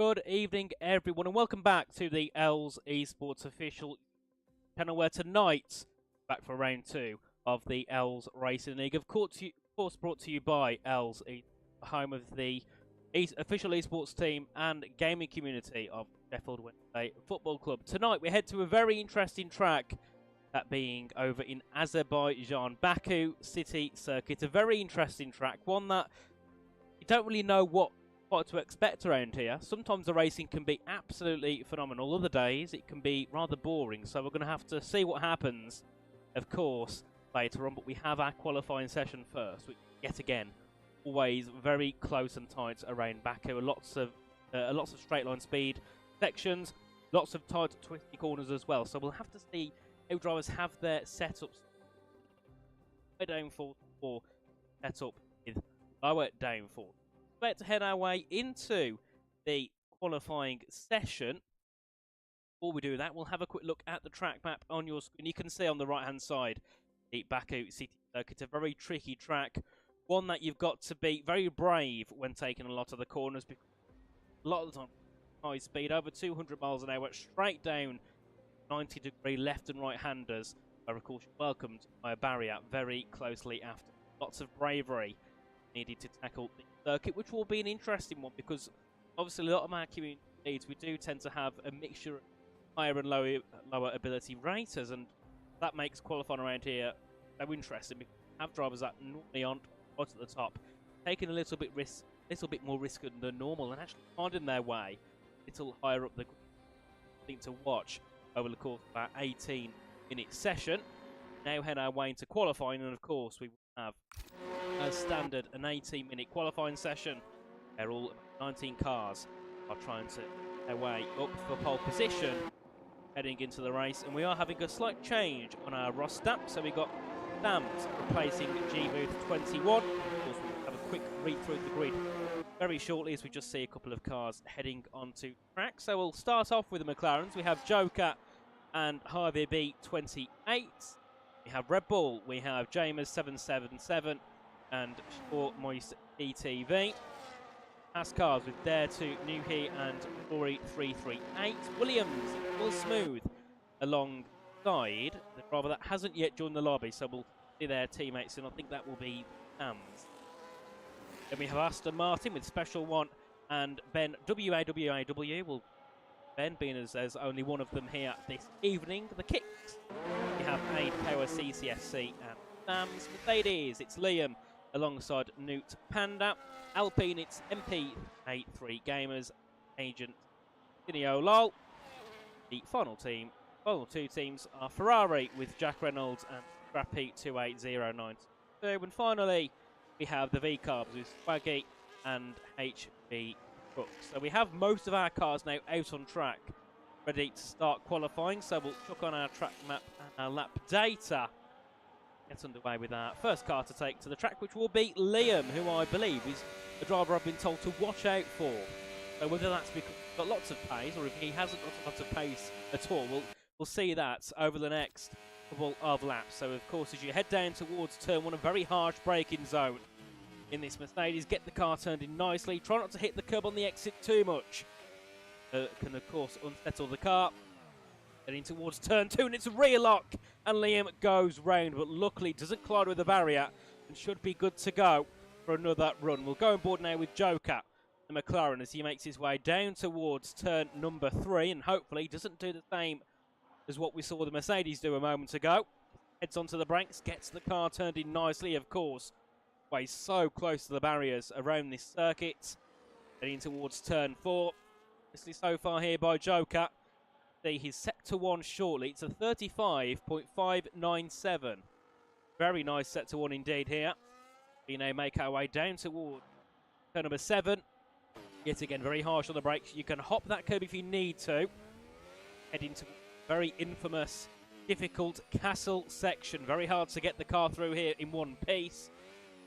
Good evening, everyone, and welcome back to the OWLS Esports official channel, where tonight, back for round 2 of the OWLS Racing League, of course brought to you by OWLS, home of the official esports team and gaming community of Sheffield Wednesday Football Club. Tonight, we head to a very interesting track, that being over in Azerbaijan, Baku City Circuit. A very interesting track, one that you don't really know what to expect around here. Sometimes the racing can be absolutely phenomenal. Other days it can be rather boring. So we're going to have to see what happens, of course, later on. But we have our qualifying session first, which, yet again, always very close and tight around Baku. Lots of straight line speed sections, lots of tight, twisty corners as well. So we'll have to see how drivers have their setups. High downforce or setup with lower downforce. About to head our way into the qualifying session. Before we do that, we'll have a quick look at the track map on your screen. You can see on the right hand side the Baku City Circuit. A very tricky track, one that you've got to be very brave when taking a lot of the corners, because a lot of the time high speed, over 200 miles an hour, straight down 90-degree left and right handers are of course welcomed by a barrier very closely after. Lots of bravery needed to tackle the circuit, which will be an interesting one, because obviously a lot of our community leads, we do tend to have a mixture of higher and lower ability racers, and that makes qualifying around here so interesting, because we have drivers that normally aren't right at the top, taking a little bit more risk than normal, and actually finding their way a little higher up the thing to watch over the course of our 18-minute session. Now head our way into qualifying, and of course we will have, as standard, an 18-minute qualifying session where all 19 cars are trying to their way up for pole position heading into the race. And we are having a slight change on our roster, so we got Dams replacing G-Booth 21. Of course, we'll have a quick read through the grid very shortly, as we just see a couple of cars heading onto track. So we'll start off with the McLarens. We have Joker and Harvey B28. We have Red Bull, we have Jamers 777 and Short Moist ETV. As cars with Dare 2, Nuhi and Rory 338. Williams, Will Smooth alongside the driver that hasn't yet joined the lobby, so we'll see their teammates, and I think that will be Hams. Then we have Aston Martin with Special One and Ben WAWAW. Well, Ben being as there's only one of them here this evening. The Kicks, we have Aid Power CCSC and Sams. Mercedes, it's Liam alongside Newt Panda. Alpine, it's MP83 Gamers, Agent Cineo Lol. The final two teams are Ferrari with Jack Reynolds and Scrappy 28092. And finally, we have the V-Carbs with Swaggy and HB Cook. So we have most of our cars now out on track, ready to start qualifying. So we'll chuck on our track map and our lap data. Get underway with our first car to take to the track, which will be Liam, who I believe is the driver I've been told to watch out for. So whether that's because he's got lots of pace, or if he hasn't got a lot of pace at all, we'll see that over the next couple of laps. So of course, as you head down towards turn 1, a very harsh braking zone in this Mercedes. Get the car turned in nicely. Try not to hit the curb on the exit too much. Can of course unsettle the car. Heading towards turn 2, and it's a rear lock, and Liam goes round, but luckily doesn't collide with the barrier and should be good to go for another run. We'll go on board now with Joker, the McLaren, as he makes his way down towards turn number 3, and hopefully doesn't do the same as what we saw the Mercedes do a moment ago. Heads onto the brakes, gets the car turned in nicely, of course. Way so close to the barriers around this circuit. Heading towards turn 4. Nicely so far here by Joker. See, he's set to 1 shortly. It's a 35.597. Very nice set to 1 indeed here. We now make our way down towards turn number 7. Yet again, very harsh on the brakes. You can hop that curb if you need to. Heading to very infamous, difficult castle section. Very hard to get the car through here in one piece.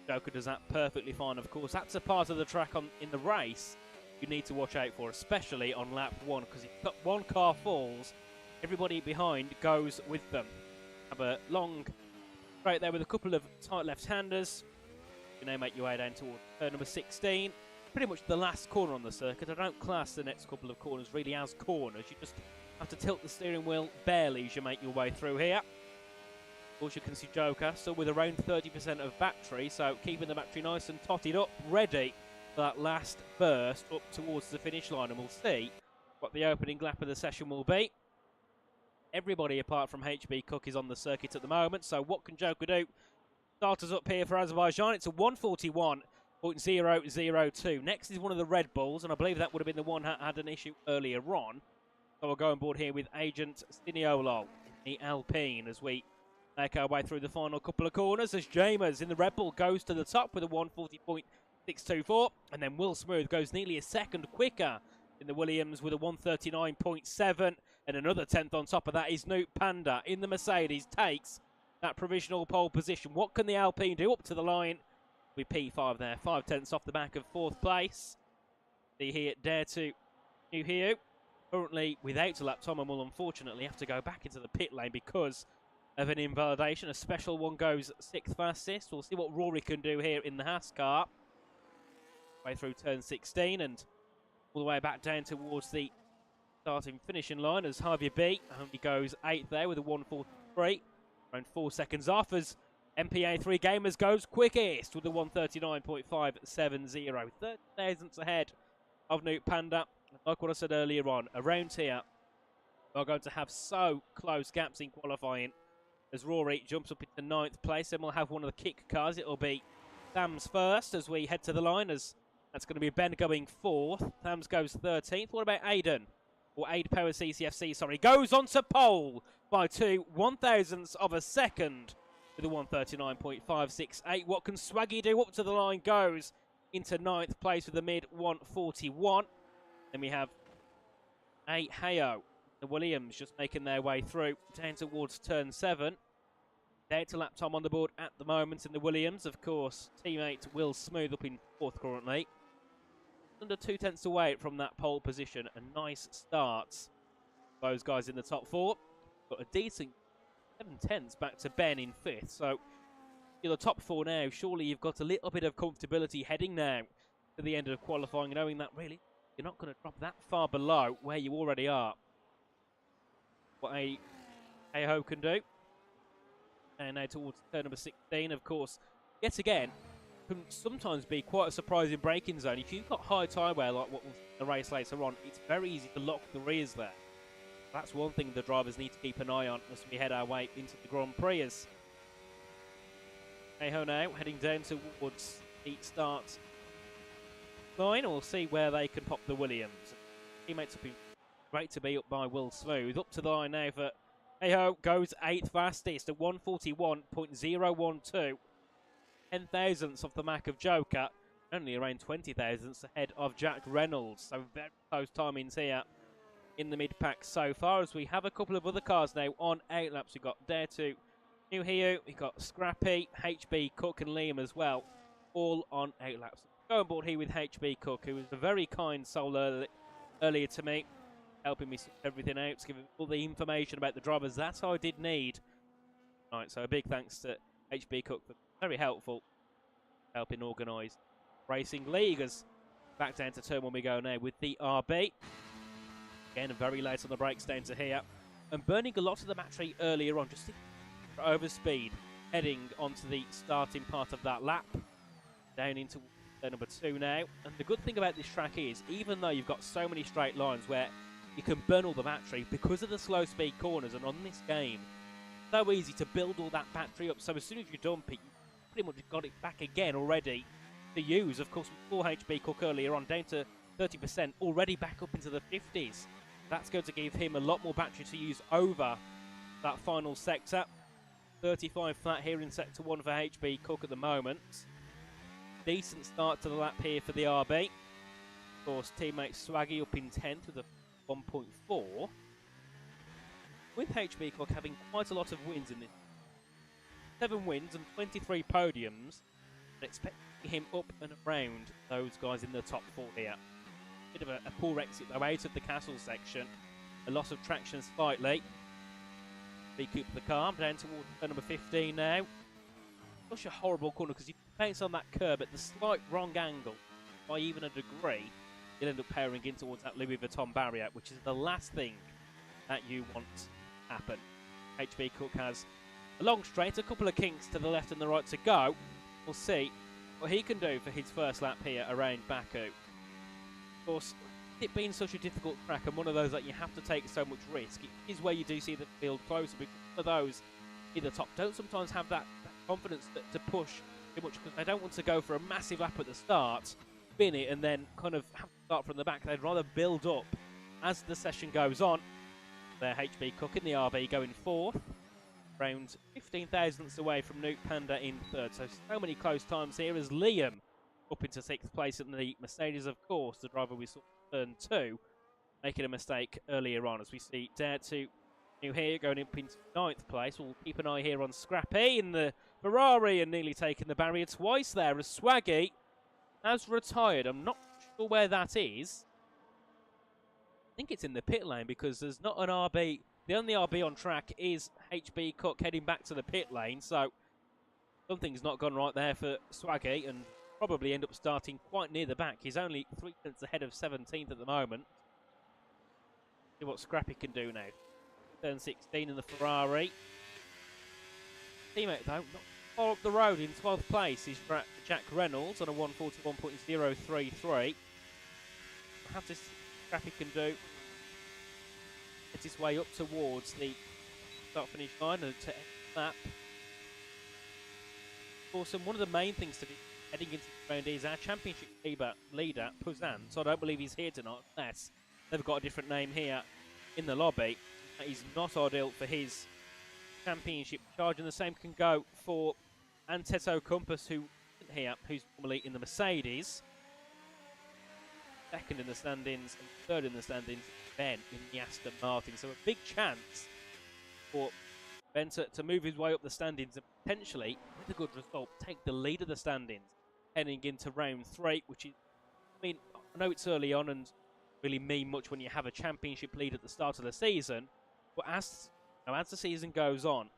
Joker does that perfectly fine, of course. That's a part of the track in the race you need to watch out for, especially on lap 1, because if one car falls, everybody behind goes with them. Have a long straight there with a couple of tight left-handers. You now make your way down towards turn number 16. pretty much the last corner on the circuit. I don't class the next couple of corners really as corners. You just have to tilt the steering wheel barely as you make your way through here. Of course, you can see Joker still with around 30% of battery, so keeping the battery nice and totted up, ready for that last burst up towards the finish line, and we'll see what the opening lap of the session will be. Everybody apart from HB Cook is on the circuit at the moment, so what can Joker do? Starters up here for Azerbaijan. It's a 141.002. Next is one of the Red Bulls, and I believe that would have been the one that had an issue earlier on. So we'll go on board here with Agent Stiniolo, the Alpine, as we make our way through the final couple of corners as Jamers in the Red Bull goes to the top with a 140.624, and then Will Smooth goes nearly a second quicker in the Williams with a 139.7, and another 10th on top of that is Noot Panda in the Mercedes takes that provisional pole position. What can the Alpine do? Up to the line with P5 there, 5/10 off the back of 4th place. See here, Dare to New Hugh, currently without a lap time, and will unfortunately have to go back into the pit lane because of an invalidation. A special one goes 6th fastest. We'll see what Rory can do here in the Haas car. Way through turn 16 and all the way back down towards the starting finishing line as Javier B only goes 8th there with a 143. Around 4 seconds off as MPA3 Gamers goes quickest with a 139.570. 30 thousandths ahead of Noot Panda. Like what I said earlier on, around here we're going to have so close gaps in qualifying as Rory jumps up into 9th place. Then we'll have one of the kick cars. It'll be Thams first as we head to the line, as that's going to be Ben going 4th. Thams goes 13th. What about Aiden? Or Aid Power CCFC, sorry. Goes on to pole by 2 1,000ths of a second with a 139.568. What can Swaggy do? Up to the line goes into 9th place with a mid 141. Then we have a Hayo. The Williams just making their way through down towards turn 7. Down to lap time on the board at the moment in the Williams. Of course, teammate Will Smooth up in 4th currently. Under 2 tenths away from that pole position. A nice start. Those guys in the top 4. Got a decent 7 tenths back to Ben in 5th. So, you're the top 4 now. Surely you've got a little bit of comfortability heading now to the end of qualifying, knowing that really you're not going to drop that far below where you already are. What a Hey-Ho can do. And now towards turn number 16, of course, yet again, can sometimes be quite a surprising braking zone. If you've got high tyre wear like what was the race later on, it's very easy to lock the rears there. That's one thing the drivers need to keep an eye on as we head our way into the Grand Prix. As Hey-Ho now heading down towards the start line. We'll see where they can pop the Williams. Teammates have been great to be up by Will Smooth. Up to the line now for Hey-Ho, goes 8th fastest at 141.012. 10 thousandths off the Mac of Joker. Only around 20 thousandths ahead of Jack Reynolds. So very close timings here in the mid-pack so far, as we have a couple of other cars now on 8 laps. We've got Dare to New Hugh, we've got Scrappy, HB Cook and Liam as well, all on 8 laps. Go on board here with HB Cook, who was a very kind soul earlier to me, helping me sort everything out, giving all the information about the drivers that I did need. Right, so a big thanks to HB Cook for very helpful, helping organise Racing League. As back down to turn 1 we go now with the RB. Again, very late on the brakes down to here, and burning a lot of the battery earlier on, just for overspeed, heading onto the starting part of that lap, down into turn number 2 now. And the good thing about this track is, even though you've got so many straight lines where you can burn all the battery, because of the slow speed corners, and on this game, so easy to build all that battery up. So as soon as you dump it, you pretty much got it back again already to use. Of course, with 4 HB Cook earlier on, down to 30%, already back up into the 50s. That's going to give him a lot more battery to use over that final sector. 35 flat here in sector 1 for HB Cook at the moment. Decent start to the lap here for the RB. Of course, teammate Swaggy up in 10th with a 1.4. With HB Cook having quite a lot of wins in this. 7 wins and 23 podiums. And expecting him up and around those guys in the top 4 here. Bit of a poor exit though out of the castle section. A loss of traction slightly. Recoup the car down towards turn number 15 now. Such a horrible corner because you bounce on that curb at the slight wrong angle. by even a degree, you'll end up powering in towards that Louis Vuitton barrier, which is the last thing that you want to happen. HB Cook has a long straight, a couple of kinks to the left and the right to go. We'll see what he can do for his first lap here around Baku. Of course, it being such a difficult track and one of those that you have to take so much risk, it is where you do see the field closer, because some of those in the top don't sometimes have that confidence to push too much, because they don't want to go for a massive lap at the start, spin it, and then kind of have to start from the back. They'd rather build up as the session goes on. There, HB Cook in the RB going fourth, around 15 thousandths away from Newt Panda in third. So many close times here as Liam up into sixth place in the Mercedes, of course, the driver we saw in turn 2, making a mistake earlier on, as we see Dare to New here going up into ninth place. We'll keep an eye here on Scrappy in the Ferrari and nearly taking the barrier twice there as Swaggy has retired. I'm not sure where that is. I think it's in the pit lane, because there's not an RB. The only RB on track is HB Cook heading back to the pit lane, so something's not gone right there for Swaggy, and probably end up starting quite near the back. He's only 3 minutes ahead of 17th at the moment. See what Scrappy can do now. Turn 16 in the Ferrari. Teammate, though, not far up the road in 12th place is Jack Reynolds on a 141.033. We'll have to see what Scrappy can do. It's his way up towards the start-finish line and to end the lap. Awesome. One of the main things to be heading into the round is our championship leader, Puzan. So I don't believe he's here tonight, unless they've got a different name here in the lobby. That is not ideal for his championship charge, and the same can go for Anteto Compass, who isn't here, who's normally in the Mercedes. Second in the standings and third in the standings, Ben in the Aston Martin. So a big chance for Ben to move his way up the standings and potentially, with a good result, take the lead of the standings heading into round 3, which is, I mean, I know it's early on and really mean much when you have a championship lead at the start of the season, but as the season goes on,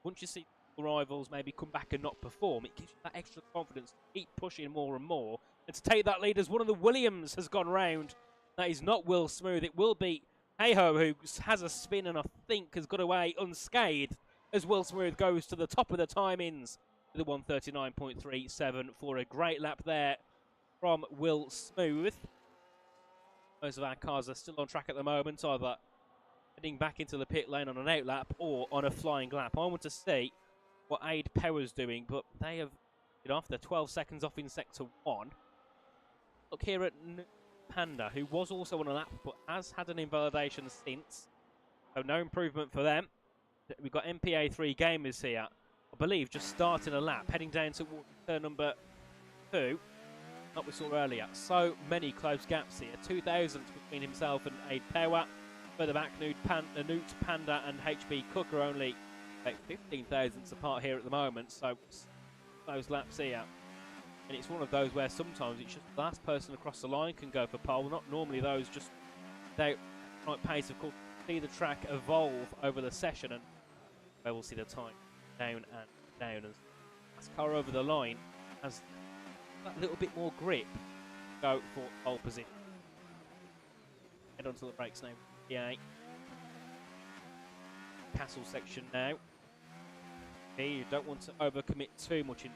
once you see rivals maybe come back and not perform, it gives you that extra confidence to keep pushing more and more, and to take that lead as one of the Williams has gone round. That is not Will Smooth. It will be Hayho, who has a spin and I think has got away unscathed, as Will Smooth goes to the top of the timings with a 139.37 for a great lap there from Will Smooth. Most of our cars are still on track at the moment, either heading back into the pit lane on an out lap or on a flying lap. I want to see what Aid Power's doing, but they have get off. They're 12 seconds off in sector 1. Look here at Panda, who was also on a lap, but has had an invalidation since. So no improvement for them. We've got MPA3 gamers here, I believe, just starting a lap, heading down to turn number 2. Like we saw earlier. So many close gaps here. 2,000 between himself and Aid Power. Further back, Newt Panda and HB Cook are only 15 thousandths apart here at the moment. So those laps here. And it's one of those where sometimes it's just the last person across the line can go for pole. Not normally those just without right pace. Of course, see the track evolve over the session, and where we'll see the time down and down as last car over the line has that little bit more grip. Go for pole position. Head onto the brakes now. Yeah. Castle section now. Okay, you don't want to overcommit too much in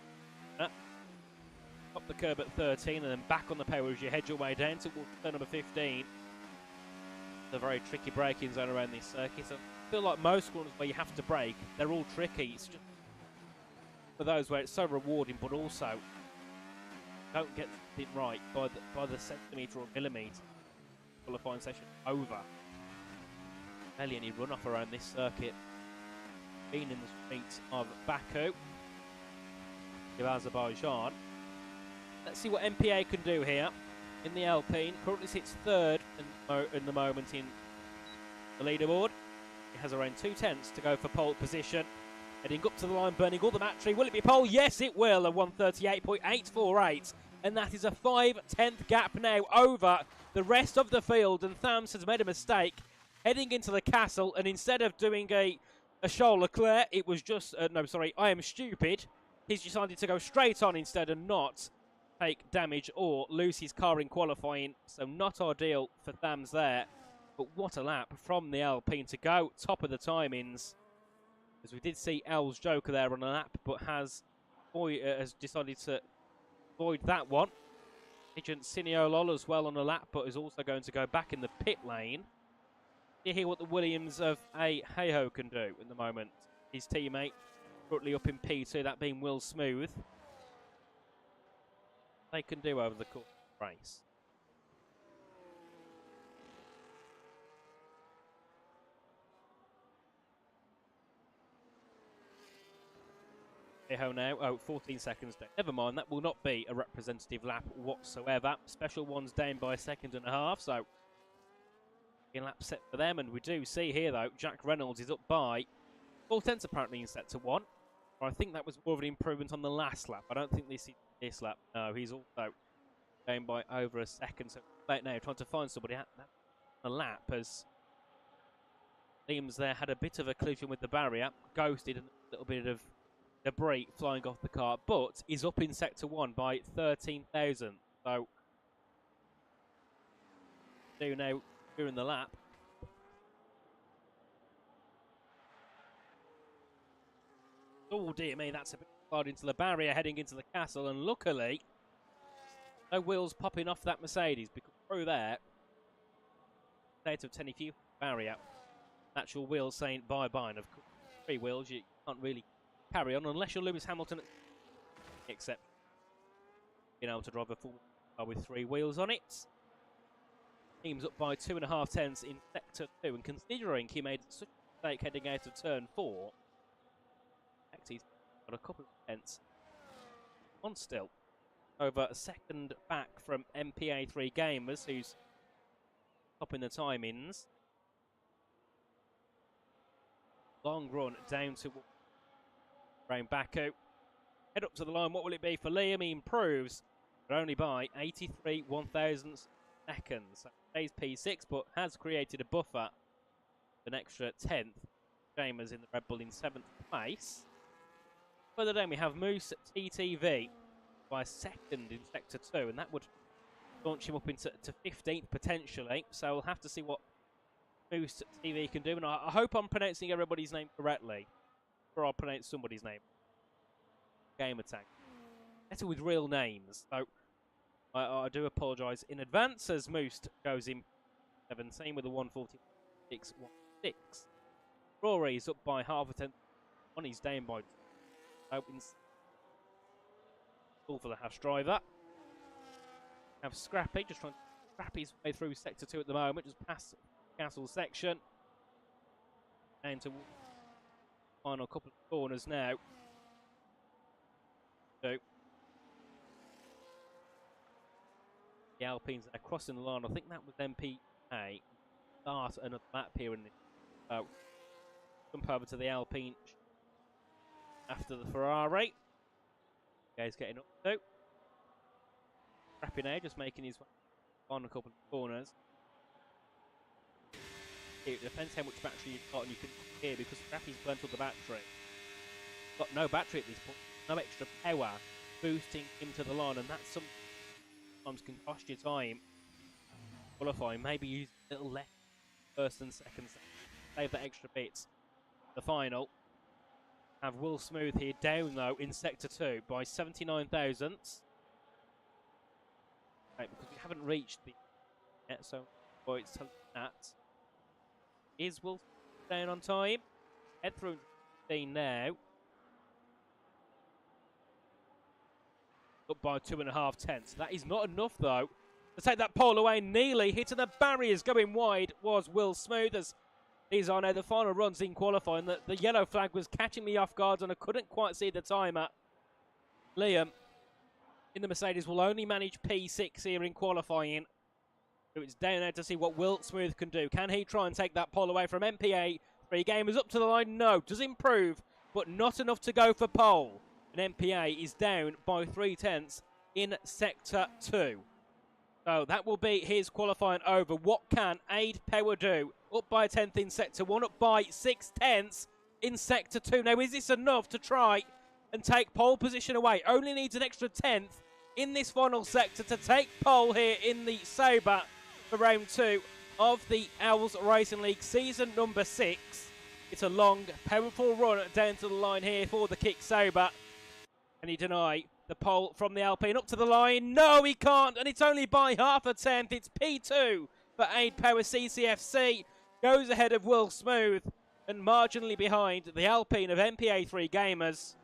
that. Up the curb at 13 and then back on the power as you head your way down towards turn number 15. It's a very tricky braking zone around this circuit. So I feel like most corners where you have to brake, they're all tricky. It's just for those where it's so rewarding, but also don't get it right by the centimetre or millimetre. Qualifying session over. Barely any runoff around this circuit. Been in the streets of Baku, of Azerbaijan. Let's see what MPA can do here in the Alpine. Currently sits third in the moment in the leaderboard. He has around 2 tenths to go for pole position. Heading up to the line, burning all the battery. Will it be pole? Yes, it will. A 138.848. And that is a 5/10 gap now over the rest of the field. And Thams has made a mistake heading into the castle. And instead of doing a Charles Leclerc, it was just... no, sorry, I am stupid. He's decided to go straight on instead and not take damage or lose his car in qualifying. So not ideal for Thams there. But what a lap from the Alpine to go top of the timings. As we did see L's Joker there on a lap, but has decided to avoid that one. Agent Cineolol as well on a lap, but is also going to go back in the pit lane. You hear what the Williams of A. Hayho can do at the moment. His teammate currently up in P2, that being Will Smooth. They can do over the course of the race. Hayho now, 14 seconds down. Never mind, that will not be a representative lap whatsoever. Special one's down by 1.5 seconds, so a lap set for them. And we do see here, though, Jack Reynolds is up by 4/10 apparently in sector 1. I think that was more of an improvement on the last lap. I don't think this lap. No, he's also down by over 1 second. So right now, trying to find somebody at the lap as Liam's there had a bit of a collision with the barrier, ghosted, and a little bit of debris flying off the car, but is up in sector 1 by 13,000. So do now during the lap. Oh dear me, that's a bit hard into the barrier heading into the castle, and luckily no wheels popping off that Mercedes, because through there state of 10 if you barrier, actual wheels saying bye bye, and of course 3 wheels you can't really carry on unless you're Lewis Hamilton, except being able to drive a full car with 3 wheels on it. Team's up by 2.5 tenths in sector 2, and considering he made such a mistake heading out of turn 4, he's got a couple of tenths on still, over a second back from MPA3 Gamers, who's topping the timings. Long run down to around Baku. Head up to the line. What will it be for Liam? He improves, but only by 83 1,000 seconds. That stays P6, but has created a buffer, an extra 10th. Gamers in the Red Bull in 7th place. Further down we have Moose TTV by 2nd in sector 2, and that would launch him up into 15th potentially. So we'll have to see what Moose TV can do, and I hope I'm pronouncing everybody's name correctly, or I'll pronounce somebody's name. Game Attack. Better with real names, so I do apologise in advance as Moose goes in 17 with a 146.16. Rory's up by 0.5 tenth. He's down by all for the Haas driver. Have Scrappy just trying to scrap his way through sector 2 at the moment, just past the castle section. Down to final couple of corners now. So the Alpines are crossing the line. I think that was MPA. Start another lap here in this. So jump over to the Alpine after the Ferrari. Guy's getting up too. Scrappy now, just making his way on a couple of corners. It depends how much battery you've got, and you can hear because Scrappy's burnt all the battery. Got no battery at this point, no extra power boosting him to the line, and that sometimes can cost you time qualifying. Maybe use a little less first and second, save that extra bit. The final. Have Will Smooth here down though in sector 2 by 79 thousandths. Right, because we haven't reached the yet, so it's telling that. Is Will down on time? Head through 15 now. Up by 2.5 tenths. That is not enough though to take that pole away. Nearly hitting the barriers, going wide was Will Smooth as these are now the final runs in qualifying. The yellow flag was catching me off guard and I couldn't quite see the timer. Liam in the Mercedes will only manage P6 here in qualifying. So it's down there to see what Will Smooth can do. Can he try and take that pole away from MPA? 3 Gamers up to the line. No, does improve, but not enough to go for pole. And MPA is down by 3 tenths in sector 2. So that will be his qualifying over. What can Aid Power do? Up by a 10th in sector 1, up by 6 tenths in sector 2. Now, is this enough to try and take pole position away? Only needs an extra 10th in this final sector to take pole here in the Sauber for round 2 of the OWLS Racing League season number 6. It's a long, powerful run down to the line here for the Kick Sauber. Can he deny the pole from the Alpine up to the line? No, he can't, and it's only by half a tenth. It's P2 for Aid Power CCFC. Goes ahead of Will Smooth and marginally behind the Alpine of MPA3 Gamers.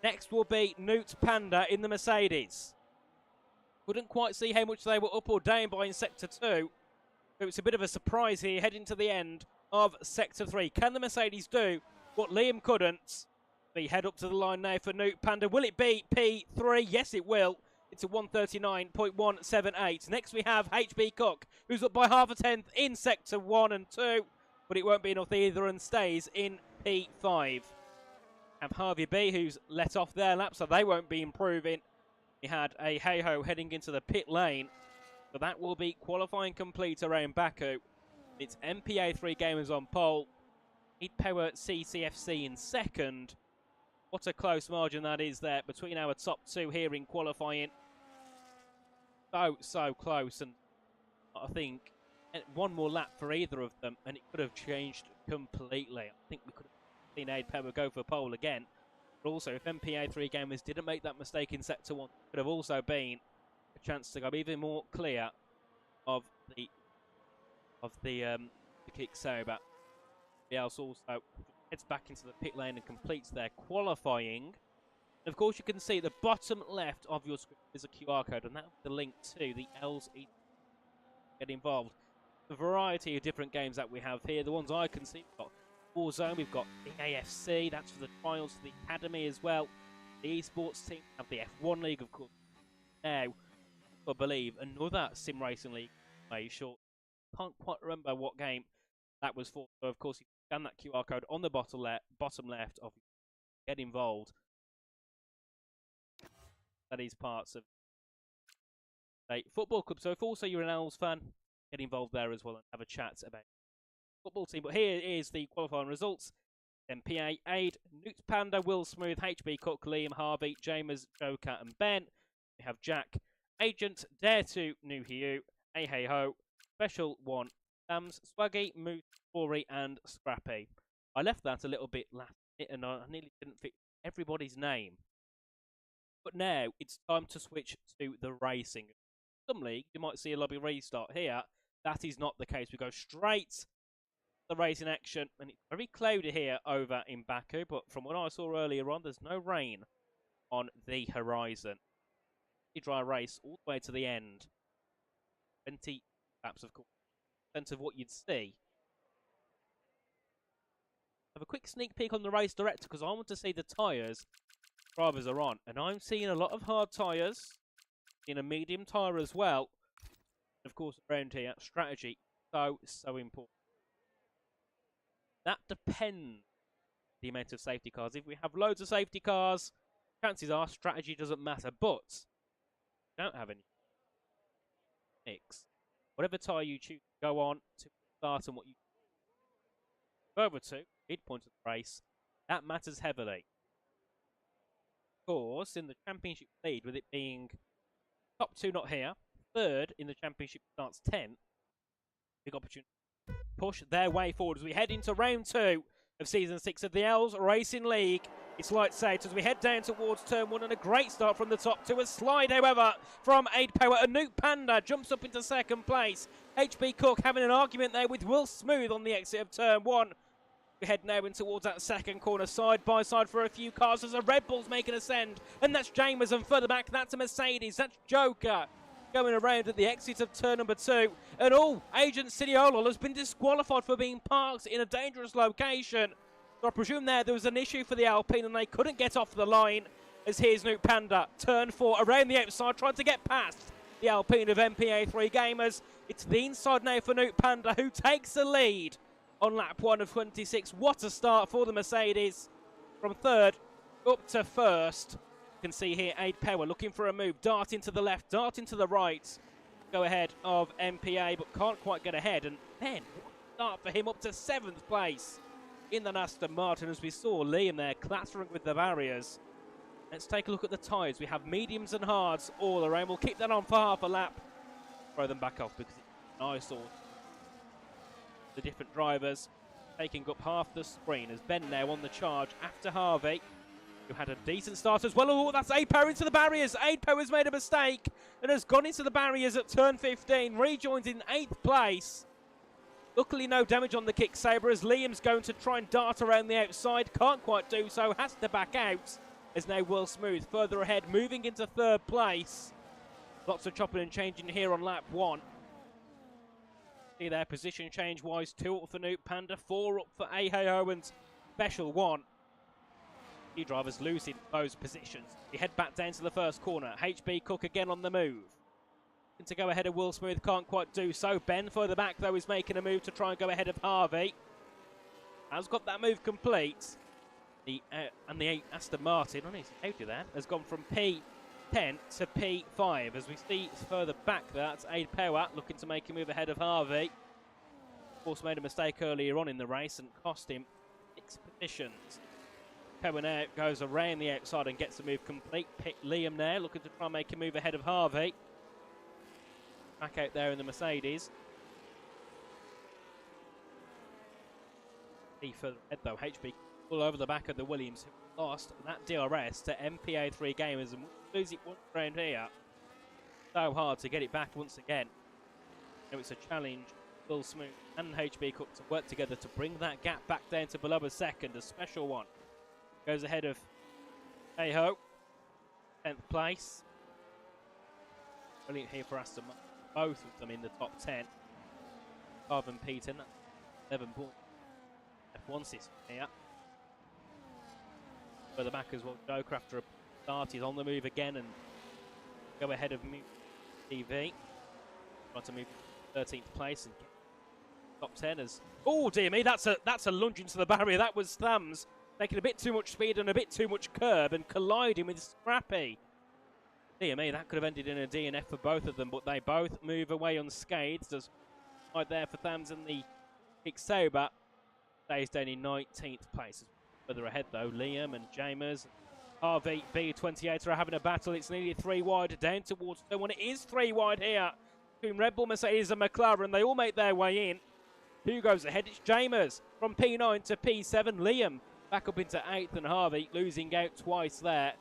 Next will be Newt Panda in the Mercedes. Couldn't quite see how much they were up or down by in Sector 2. So it's a bit of a surprise here heading to the end of Sector 3. Can the Mercedes do what Liam couldn't? We head up to the line now for Newt Panda. Will it be P3? Yes, it will. It's a 139.178. Next we have HB Cook, who's up by half a tenth in Sector 1 and 2. But it won't be enough either and stays in P5. Have Harvey B, who's let off their lap, so they won't be improving. He had a hey-ho heading into the pit lane. So that will be qualifying complete around Baku. It's MPA3 Gamers on pole. Aid Power CCFC in second. What a close margin that is there between our top two here in qualifying. So close. And I think one more lap for either of them and it could have changed completely. I think we could have seen Aid Power go for pole again. But also, if MPA3 Gamers didn't make that mistake in Sector 1, it could have also been a chance to go even more clear of the Kick Sauber. Else also heads back into the pit lane and completes their qualifying. And of course, you can see at the bottom left of your screen is a QR code, and that's the link to the OWLS. Get involved. The variety of different games that we have here. The ones I can see, we've got Warzone, we've got the AFC, that's for the trials for the academy as well. The esports team have the F1 League, of course. Now, I believe another sim racing league. Short. Can't quite remember what game that was for. So of course, you can scan that QR code on the bottom left of get involved. That is parts of a football club. So if also you're an OWLS fan, get involved there as well and have a chat about the football team. But here is the qualifying results. MPA, Aid, Newt Panda, Will Smooth, HB Cook, Liam, Harvey, James, Joker and Ben. We have Jack, Agent, Dare to, New Hugh, Hey Hey Ho, Special One, Sams, Swaggy, Moose, Corey, and Scrappy. I left that a little bit last minute and I nearly didn't fit everybody's name. But now it's time to switch to the racing. Some leagues you might see a lobby restart here. That is not the case. We go straight to the racing action, and it's very cloudy here over in Baku. But from what I saw earlier on, there's no rain on the horizon. Dry race all the way to the end. 20 laps, of course. Sense of what you'd see. Have a quick sneak peek on the race director because I want to see the tyres drivers are on, and I'm seeing a lot of hard tyres, in a medium tyre as well. Of course, around here, strategy so important. That depends the amount of safety cars. If we have loads of safety cars, chances are strategy doesn't matter. But don't have any mix. Whatever tyre you choose to go on to start and what you go over to midpoint of the race, that matters heavily. Of course, in the championship lead, with it being top two not here, third in the championship starts 10th, big opportunity to push their way forward as we head into round 2 of season 6 of the OWLS Racing League. It's lights out as we head down towards turn 1, and a great start from the top 2. A slide, however, from Aid Power. A Newt Panda jumps up into second place. HB Cook having an argument there with Will Smooth on the exit of turn 1. We head now in towards that second corner, side by side for a few cars as a Red Bull's making a send. And that's James, and further back, that's a Mercedes. That's Joker going around at the exit of turn number 2. And Agent Sidiola has been disqualified for being parked in a dangerous location. So I presume there was an issue for the Alpine and they couldn't get off the line. As here's Newt Panda, turn 4, around the outside, trying to get past the Alpine of MPA3 Gamers. It's the inside now for Newt Panda, who takes the lead on lap 1 of 26. What a start for the Mercedes. From third up to first. You can see here Aid Power looking for a move. Darting to the left, darting to the right. Go ahead of MPA, but can't quite get ahead. And then, start for him up to 7th place in the Aston Martin, as we saw Liam there clattering with the barriers. Let's take a look at the tyres. We have mediums and hards all around. We'll keep that on for half a lap. Throw them back off because it's nice all. The different drivers taking up half the screen as Ben now on the charge after Harvey, who had a decent start as well. Oh, that's Apo into the barriers. Apo has made a mistake and has gone into the barriers at turn 15. Rejoins in 8th place. Luckily, no damage on the kick saber as Liam's going to try and dart around the outside. Can't quite do so. Has to back out. Is now Will Smooth further ahead, moving into 3rd place. Lots of chopping and changing here on lap 1. See there, position change wise, 2 up for Noop Panda, 4 up for Aho and Special 1. Key drivers losing those positions. We head back down to the first corner. HB Cook again on the move. To go ahead of Will Smooth, can't quite do so. Ben further back though is making a move to try and go ahead of Harvey. Has got that move complete. The Aston Martin on his outer there has gone from P10 to P5 as we see further back there. That's Aid Power looking to make a move ahead of Harvey. Of course, made a mistake earlier on in the race and cost him 6 positions. Power now goes around the outside and gets the move complete. Liam now looking to try and make a move ahead of Harvey. Back out there in the Mercedes. Further ahead though, HB all over the back of the Williams, who lost that DRS to MPA3 Gamers and lose it once around here. So hard to get it back once again. Now it's a challenge. Will Smooth and HB Cook to work together to bring that gap back down to below a second. A Special 1 goes ahead of Hey-Ho, 10th place. Brilliant here for Aston Martin. Both of them in the top 10. Carbon Peter, 11 points. F1 system here. Further back as well, Joe Crafter started on the move again and go ahead of TV. Trying to move to 13th place and get top 10 as. Oh dear me, that's a lunge into the barrier. That was Thumbs taking a bit too much speed and a bit too much curb and colliding with Scrappy. Dear me, that could have ended in a DNF for both of them, but they both move away unscathed. As right there for Thumbs and the Ixoba stays down in 19th place. Further ahead though, Liam and Jamers, Harvey, B28 are having a battle. It's nearly 3 wide down towards someone. It is 3 wide here between Red Bull, Mercedes and McLaren. They all make their way in. Who goes ahead? It's Jamers from P9 to P7. Liam back up into 8th and Harvey losing out twice there.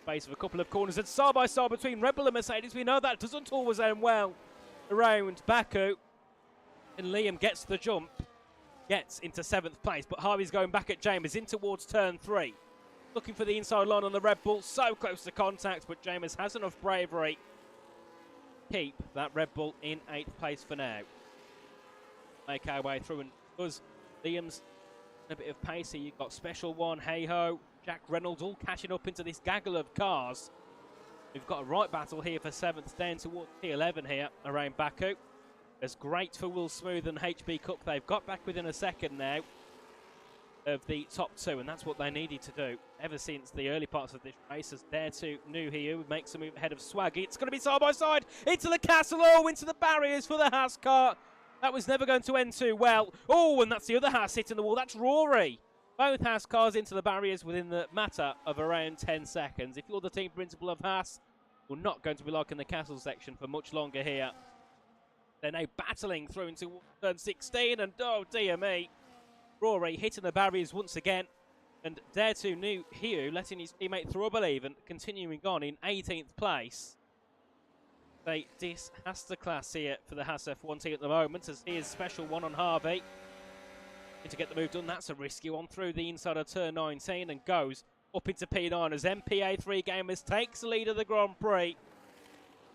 Space of a couple of corners and side by side between Red Bull and Mercedes. We know that doesn't always end well around Baku. And Liam gets the jump. Gets into 7th place, but Harvey's going back at James in towards turn 3. Looking for the inside line on the Red Bull, so close to contact, but James has enough bravery. Keep that Red Bull in 8th place for now. Make our way through, and because Liam's a bit of pace here, you've got Special 1, Hey-Ho, Jack Reynolds all catching up into this gaggle of cars. We've got a right battle here for 7th down towards P11 here around Baku. It's great for Will Smooth and HB Cook. They've got back within a second now of the top 2, and that's what they needed to do ever since the early parts of this race. As there to Nuhiu makes a move ahead of Swaggy. It's going to be side by side into the castle. Oh, into the barriers for the Haas car. That was never going to end too well. Oh, and that's the other Haas hitting the wall. That's Rory. Both Haas cars into the barriers within the matter of around 10 seconds. If you're the team principal of Haas, we're not going to be liking the castle section for much longer here. They're now battling through into turn 16, and oh dear me, Rory hitting the barriers once again, and Dare to New Hugh letting his teammate through, I believe, and continuing on in 18th place. This has the class here for the Haas F1 team at the moment, as he is Special 1 on Harvey. To get the move done, that's a risky one through the inside of turn 19 and goes up into P9 as MPA3 Gamers takes the lead of the Grand Prix.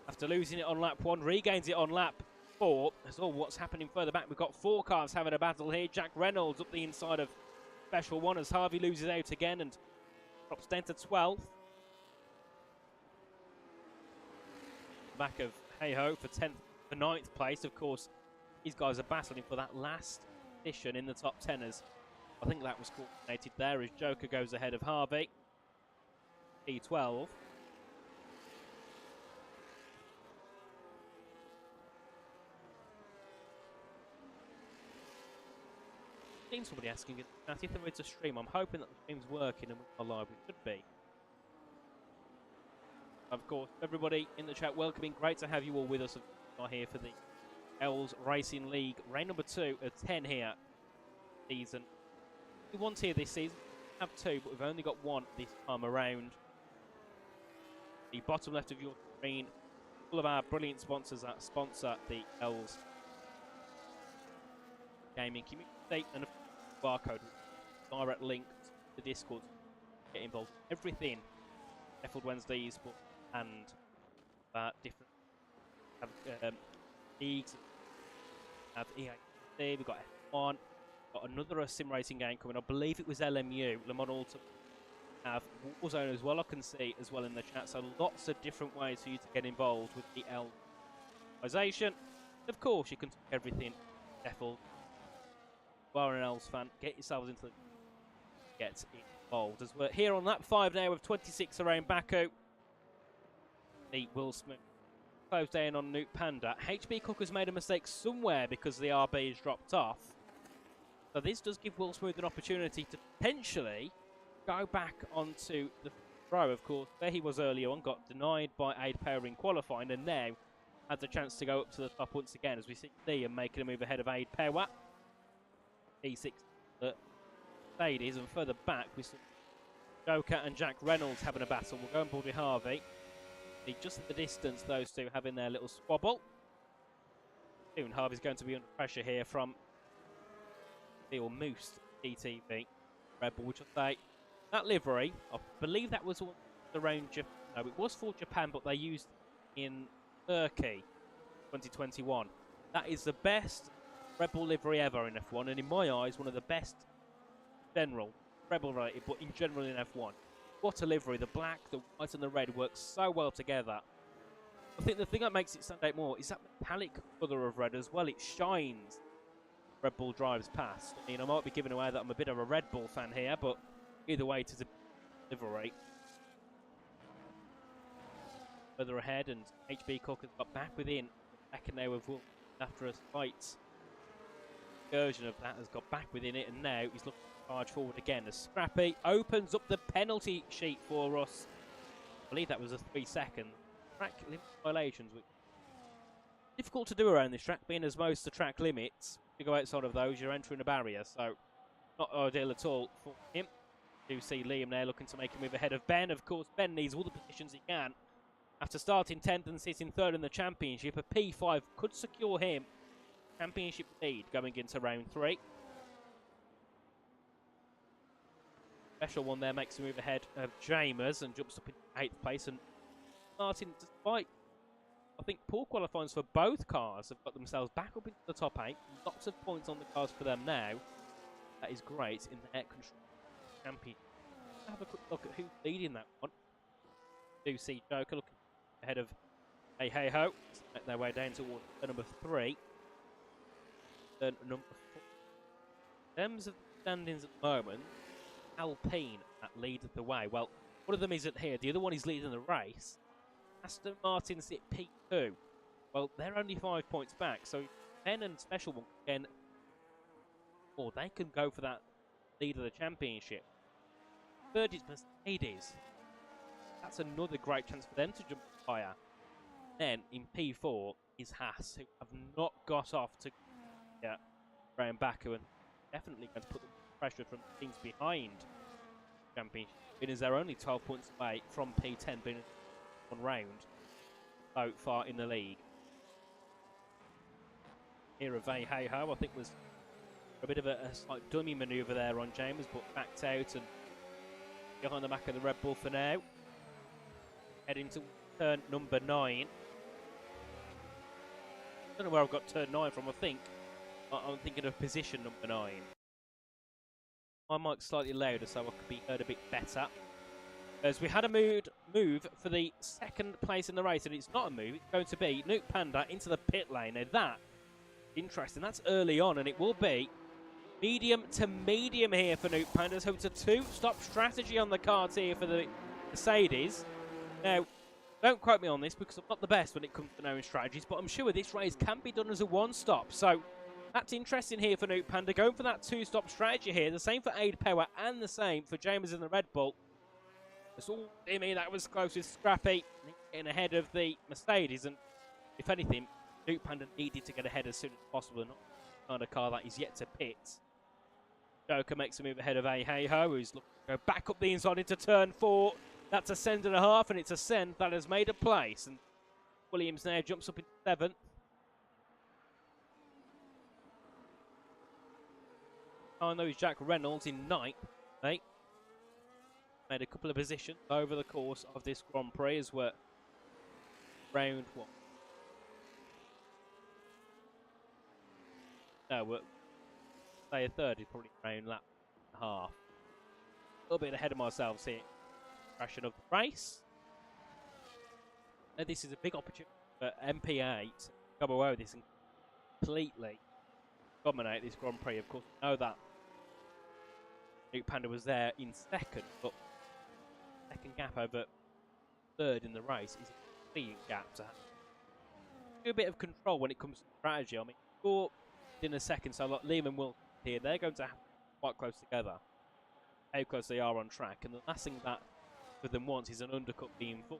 After losing it on lap 1, regains it on lap 4. That's all what's happening further back. We've got 4 cars having a battle here. Jack Reynolds up the inside of Special 1 as Harvey loses out again and drops down to 12th. Back of Hey-Ho for 10th, for 9th place. Of course, these guys are battling for that last position in the top 10ers. I think that was coordinated there as Joker goes ahead of Harvey. P12. Seen somebody asking if there is a stream. I'm hoping that the stream's working and we're live. It could be. Of course, everybody in the chat welcoming. Great to have you all with us. We are here for the OWLS Racing League, round number 2 of 10 here season. We want here this season. We have 2, but we've only got 1 this time around. The bottom left of your screen, all of our brilliant sponsors that sponsor the OWLS gaming community, and a barcode, direct link to the Discord. Get involved in everything Sheffield Wednesday esports and different leagues. We have EA, we've got F1, we've got another sim racing game coming. I believe it was LMU, Le Mans Ultimate. Have Warzone as well, I can see as well in the chat. So lots of different ways for you to get involved with the OWLS organisation. Of course, you can take everything Sheffield. If you are an OWLS fan, get yourselves into the get involved. As we're here on lap 5 now of 26 around Baku. The Will Smith closed in on Nuke Panda. HB Cook has made a mistake somewhere because the RB has dropped off. So this does give Will Smith an opportunity to potentially go back onto the row. Of course, where he was earlier on, got denied by Aid Power in qualifying, and now has the chance to go up to the top once again as we see Liam making a move ahead of Aid Power. P6 Mercedes, and further back we see Joker and Jack Reynolds having a battle. We'll go on board with Harvey. Just at the distance, those two having their little squabble. Soon Harvey's going to be under pressure here from Bill Moose TTV. Red Bull, which I say, that livery, I believe that was around Japan. No, it was for Japan, but they used in Turkey 2021. That is the best Red Bull livery ever in F1, and in my eyes, one of the best general Red Bull related, but in general in F1. What a livery. The black, the white and the red work so well together. I think the thing that makes it stand out more is that metallic colour of red as well. It shines. Red Bull drives past. I mean, I might be giving away that I'm a bit of a Red Bull fan here, but either way, it is a livery. Further ahead, and HB Cook has got back within the second now of Wolf after a slight version of that, has got back within it, and now he's looking to charge forward again as Scrappy opens up the penalty sheet for us. I believe that was a 3-second track limit violations, which is difficult to do around this track, being as most of the track limits, if you go outside of those, you're entering a barrier, so not ideal at all for him. You see Liam there looking to make a move ahead of Ben. Of course, Ben needs all the positions he can. After starting 10th and sitting 3rd in the championship, a P5 could secure him championship lead going into round 3. Special one there makes a move ahead of Jamers and jumps up in 8th place. And Martin, despite, I think, poor qualifying for both cars, have got themselves back up into the top 8. Lots of points on the cars for them now. That is great in the air control champion. Let's have a quick look at who's leading that one. Do see Joker looking ahead of Hey Hey Ho. Make their way down towards number 3. Then number 4. In terms of standings at the moment, Alpine that leads the way. Well, one of them isn't here. The other one is leading the race. Aston Martin's at P2. Well, they're only 5 points back. So Ben and Special one can, or they can go for that lead of the championship. Third is Mercedes. That's another great chance for them to jump higher. Then in P4 is Haas, who have not got off to around Baku, and definitely going to put the pressure from the teams behind the championship, being as they're only 12 points away from P10 being one round so far in the league. Here of Hey Hey Ho, I think was a bit of a slight dummy manoeuvre there on James, but backed out and behind the back of the Red Bull for now. Heading to turn number 9. I don't know where I've got turn 9 from. I'm thinking of position number 9. My mic's slightly louder so I could be heard a bit better. As we had a move for the 2nd place in the race, and it's not a move, it's going to be Nuke Panda into the pit lane. Now that, interesting, that's early on, and it will be medium to medium here for Nuke Panda. So it's a 2-stop strategy on the cards here for the Mercedes. Now, don't quote me on this because I'm not the best when it comes to knowing strategies, but I'm sure this race can be done as a 1-stop. So that's interesting here for Nuke Panda, going for that 2-stop strategy here. The same for Aid Power and the same for James in the Red Bull. It's all dear me, that was close with Scrappy getting ahead of the Mercedes, and if anything, Duke Panda needed to get ahead as soon as possible, and not find a car that is yet to pit. Joker makes a move ahead of Hey-Ho, who's looking to go back up the inside into turn 4. That's a send and a half, and it's a send that has made a place, and Williams now jumps up into 7th. Behind those, Jack Reynolds in 9th, mate. Made a couple of positions over the course of this Grand Prix as we're round what? No, we're say a third is probably around lap and a half. A little bit ahead of myself here. Crashing of the race. Now this is a big opportunity for MP8 to come away with this and completely dominate this Grand Prix. Of course, we know that Duke Panda was there in 2nd, but second gap over 3rd in the race is a brilliant gap to have. Do a bit of control when it comes to strategy. I mean, 4 in a second, so like Liam and Will here, they're going to have quite close together. How close they are on track, and the last thing that for them wants is an undercut being full.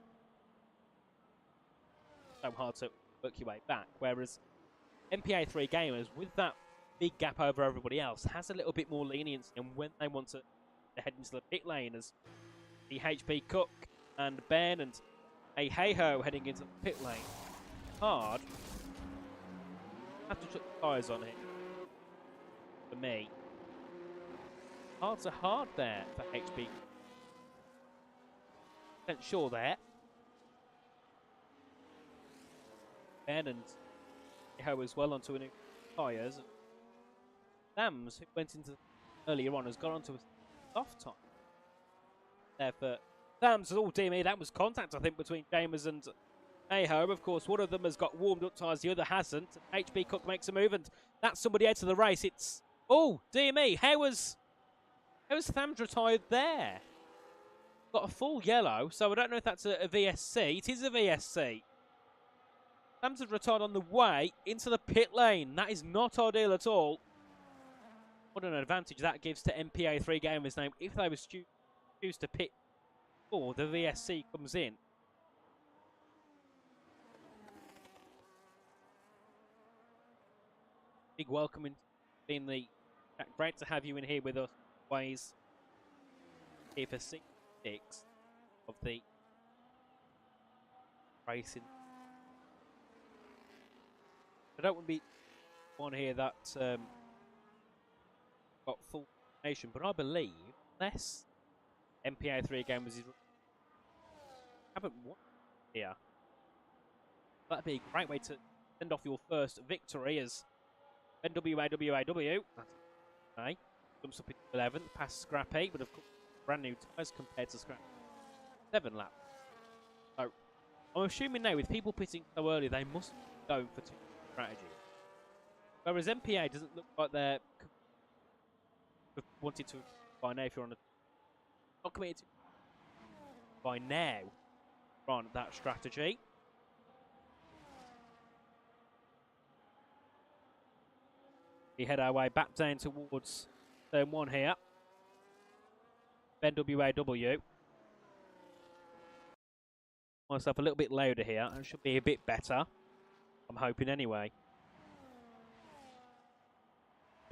So hard to work your way back. Whereas MPA3 gamers, with that big gap over everybody else, has a little bit more leniency, and when they want to head into the pit lane, as the HP Cook and Ben and a Hey-Ho heading into the pit lane. Hard. Have to chuck the tyres on here. For me. Hard to hard there for HP. Sure there. Ben and Hey-Ho as well onto a new tyres. Sams, who went into earlier on, has gone onto a soft tyre. There for Sams. Oh dear me, that was contact I think between Chambers and Hey-Ho. Of course, one of them has got warmed up tyres, the other hasn't. HB Cook makes a move, and that's somebody out of the race. It's oh dear me, how was Thams retired there? Got a full yellow, so I don't know if that's a VSC. It is a VSC. Thams has retired on the way into the pit lane. That is not ideal at all. What an advantage that gives to MPA3 gamers now if they were choose to pit before the VSC comes in. Big welcome in the great to have you in here with us always here for 6 of the racing. I don't want to be one here that got full information, but I believe unless MPA3 gamers haven't won here, that'd be a great way to send off your first victory as NWAWAW. Okay, comes up in 11th, past Scrappy, but of course brand new tyres compared to Scrappy. 7 laps. So I'm assuming now with people pitting so early, they must go for 2 strategy. Whereas MPA doesn't look like they're wanted to by now. If you're on a not committed to by now on that strategy. We head our way back down towards turn 1 here. Ben WAW. Myself a little bit louder here. It should be a bit better. I'm hoping anyway.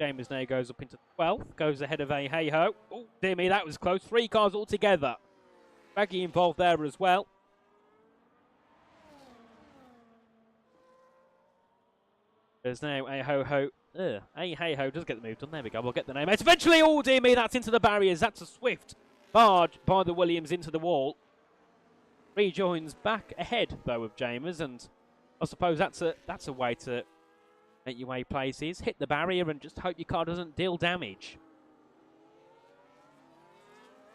Chambers now goes up into 12th. Goes ahead of a Hey-Ho. Oh, dear me, that was close. 3 cars all together. Baggy involved there as well. There's now a Hey-Ho. A Hey-Ho does get the move done. There we go. We'll get the name out. Eventually, oh dear me, that's into the barriers. That's a swift barge by the Williams into the wall. Rejoins back ahead though of Chambers, and I suppose that's a way to make your way places. Hit the barrier and just hope your car doesn't deal damage.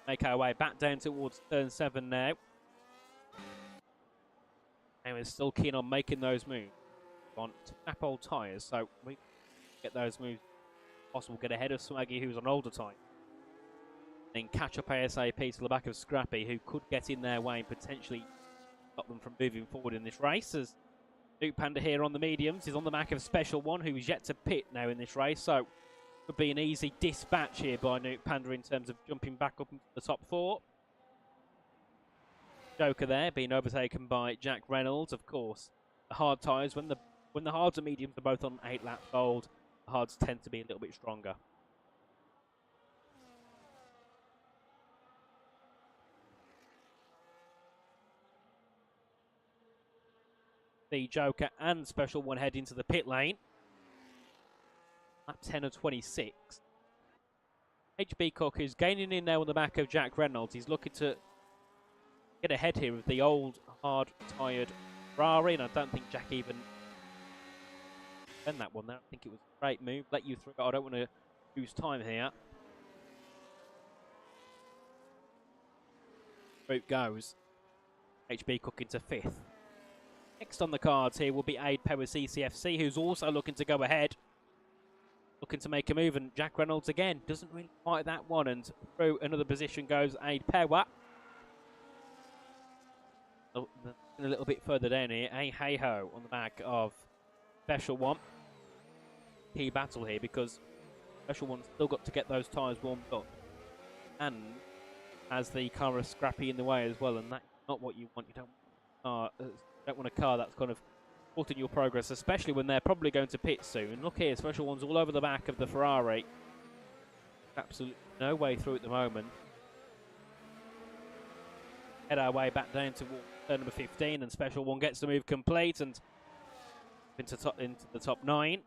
Make our way back down towards turn 7 now. And we're still keen on making those moves. On tap old tyres, so we get those moves possible, get ahead of Swaggy, who's on older tyre. Then catch up ASAP to the back of Scrappy, who could get in their way and potentially stop them from moving forward in this race. As Duke Panda here on the mediums is on the back of Special One, who is yet to pit now in this race, so could be an easy dispatch here by Duke Panda in terms of jumping back up into the top 4. Joker there being overtaken by Jack Reynolds. Of course, the hard tyres, when the hards and mediums are both on 8 laps old, the hards tend to be a little bit stronger. The Joker and Special One head into the pit lane. Lap 10 of 26. HB Cook is gaining in there on the back of Jack Reynolds. He's looking to get ahead here of the old, hard-tyred Ferrari, and I don't think Jack even spent that one there. I think it was a great move. Let you through. I don't want to lose time here. Route goes. HB Cook into 5th. Next on the cards here will be Aid Power CCFC, who's also looking to go ahead. Looking to make a move, and Jack Reynolds again doesn't really fight that one, and through another position goes Aid Power. A little bit further down here, Hey-Ho on the back of Special One. Key battle here because Special One's still got to get those tyres warmed up, and has the car is scrappy in the way as well, and that's not what you want. You don't want a car that's kind of halting your progress, especially when they're probably going to pit soon. Look here, Special One's all over the back of the Ferrari. Absolutely no way through at the moment. Head our way back down to turn number 15, and Special One gets the move complete and into the top 9.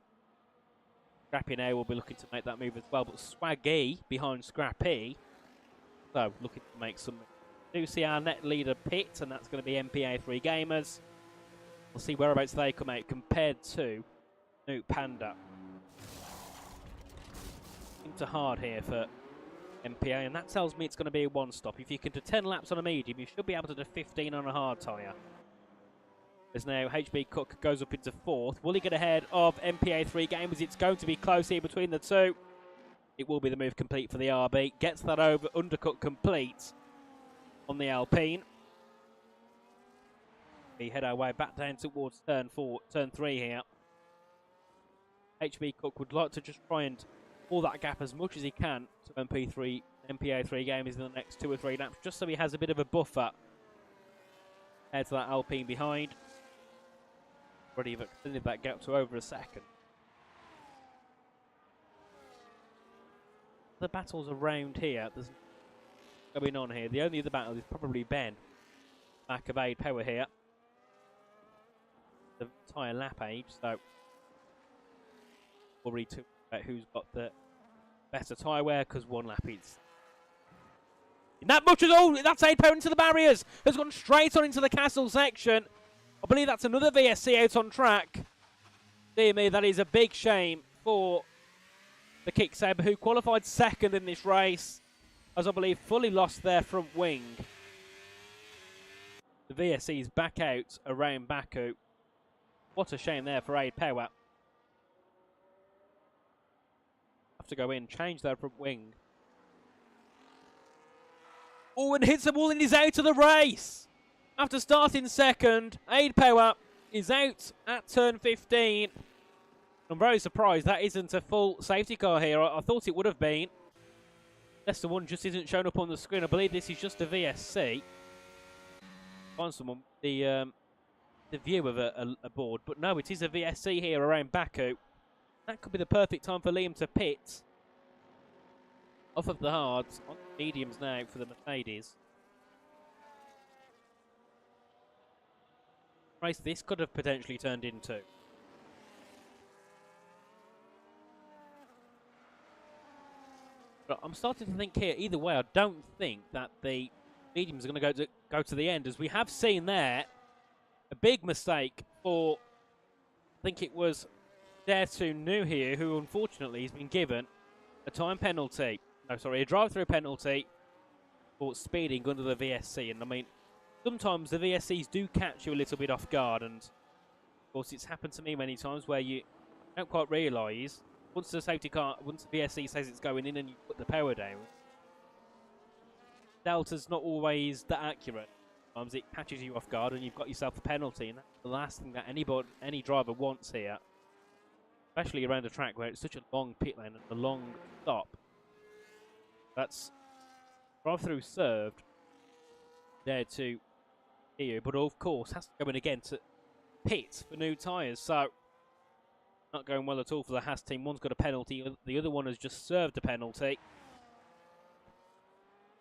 Scrappy now will be looking to make that move as well, but Swaggy behind Scrappy, so looking to make some. Do see our net leader pit, and that's going to be MPA3 Gamers. We'll see whereabouts they come out compared to Nuke Panda. Into hard here for MPA, and that tells me it's going to be a one-stop. If you can do 10 laps on a medium, you should be able to do 15 on a hard tyre. As now HB Cook goes up into 4th. Will he get ahead of MPA3 Gamers? It's going to be close here between the two. It will be the move complete for the RB. Gets that over, undercut complete on the Alpine. We head our way back down towards turn 3 here. HB Cook would like to just try and pull that gap as much as he can to MPA3 Gamers in the next 2 or 3 laps, just so he has a bit of a buffer head to that Alpine behind. Already have extended that gap to over a second. The battles around here, there's going on here. The only other battle is probably Ben. Back of Aid Power here. The tyre lap age, so we'll read to about who's got the better tyre wear, because 1 lap is. And that much is all. That's Aid Power into the barriers. Has gone straight on into the castle section. I believe that's another VSC out on track. Dear me, that is a big shame for the Kicksaber, who qualified 2nd in this race, as I believe fully lost their front wing. The VSC's back out around Baku. What a shame there for Aid Power. Have to go in, change their front wing. Oh, and hits the wall and he's out of the race. After starting 2nd, Aid Power is out at turn 15. I'm very surprised that isn't a full safety car here. I thought it would have been. Leicester 1 just isn't shown up on the screen. I believe this is just a VSC. Find someone the view of a board, but no, it is a VSC here around Baku. That could be the perfect time for Liam to pit. Off of the hards, on the mediums now for the Mercedes. Race this could have potentially turned into. But I'm starting to think here, either way, I don't think that the mediums are going to go to the end, as we have seen there a big mistake for, I think it was Dare to New here, who unfortunately has been given a time penalty. No, sorry, a drive-through penalty for speeding under the VSC. And I mean, sometimes the VSCs do catch you a little bit off guard, and of course it's happened to me many times where you don't quite realise once the safety car, once the VSC says it's going in and you put the power down, Delta's not always that accurate. Sometimes it catches you off guard and you've got yourself a penalty, and that's the last thing that any driver wants here, especially around a track where it's such a long pit lane and a long stop. That's drive-through served. There to here, but of course has to go in again to pit for new tyres. So not going well at all for the Haas team. One's got a penalty, the other one has just served a penalty.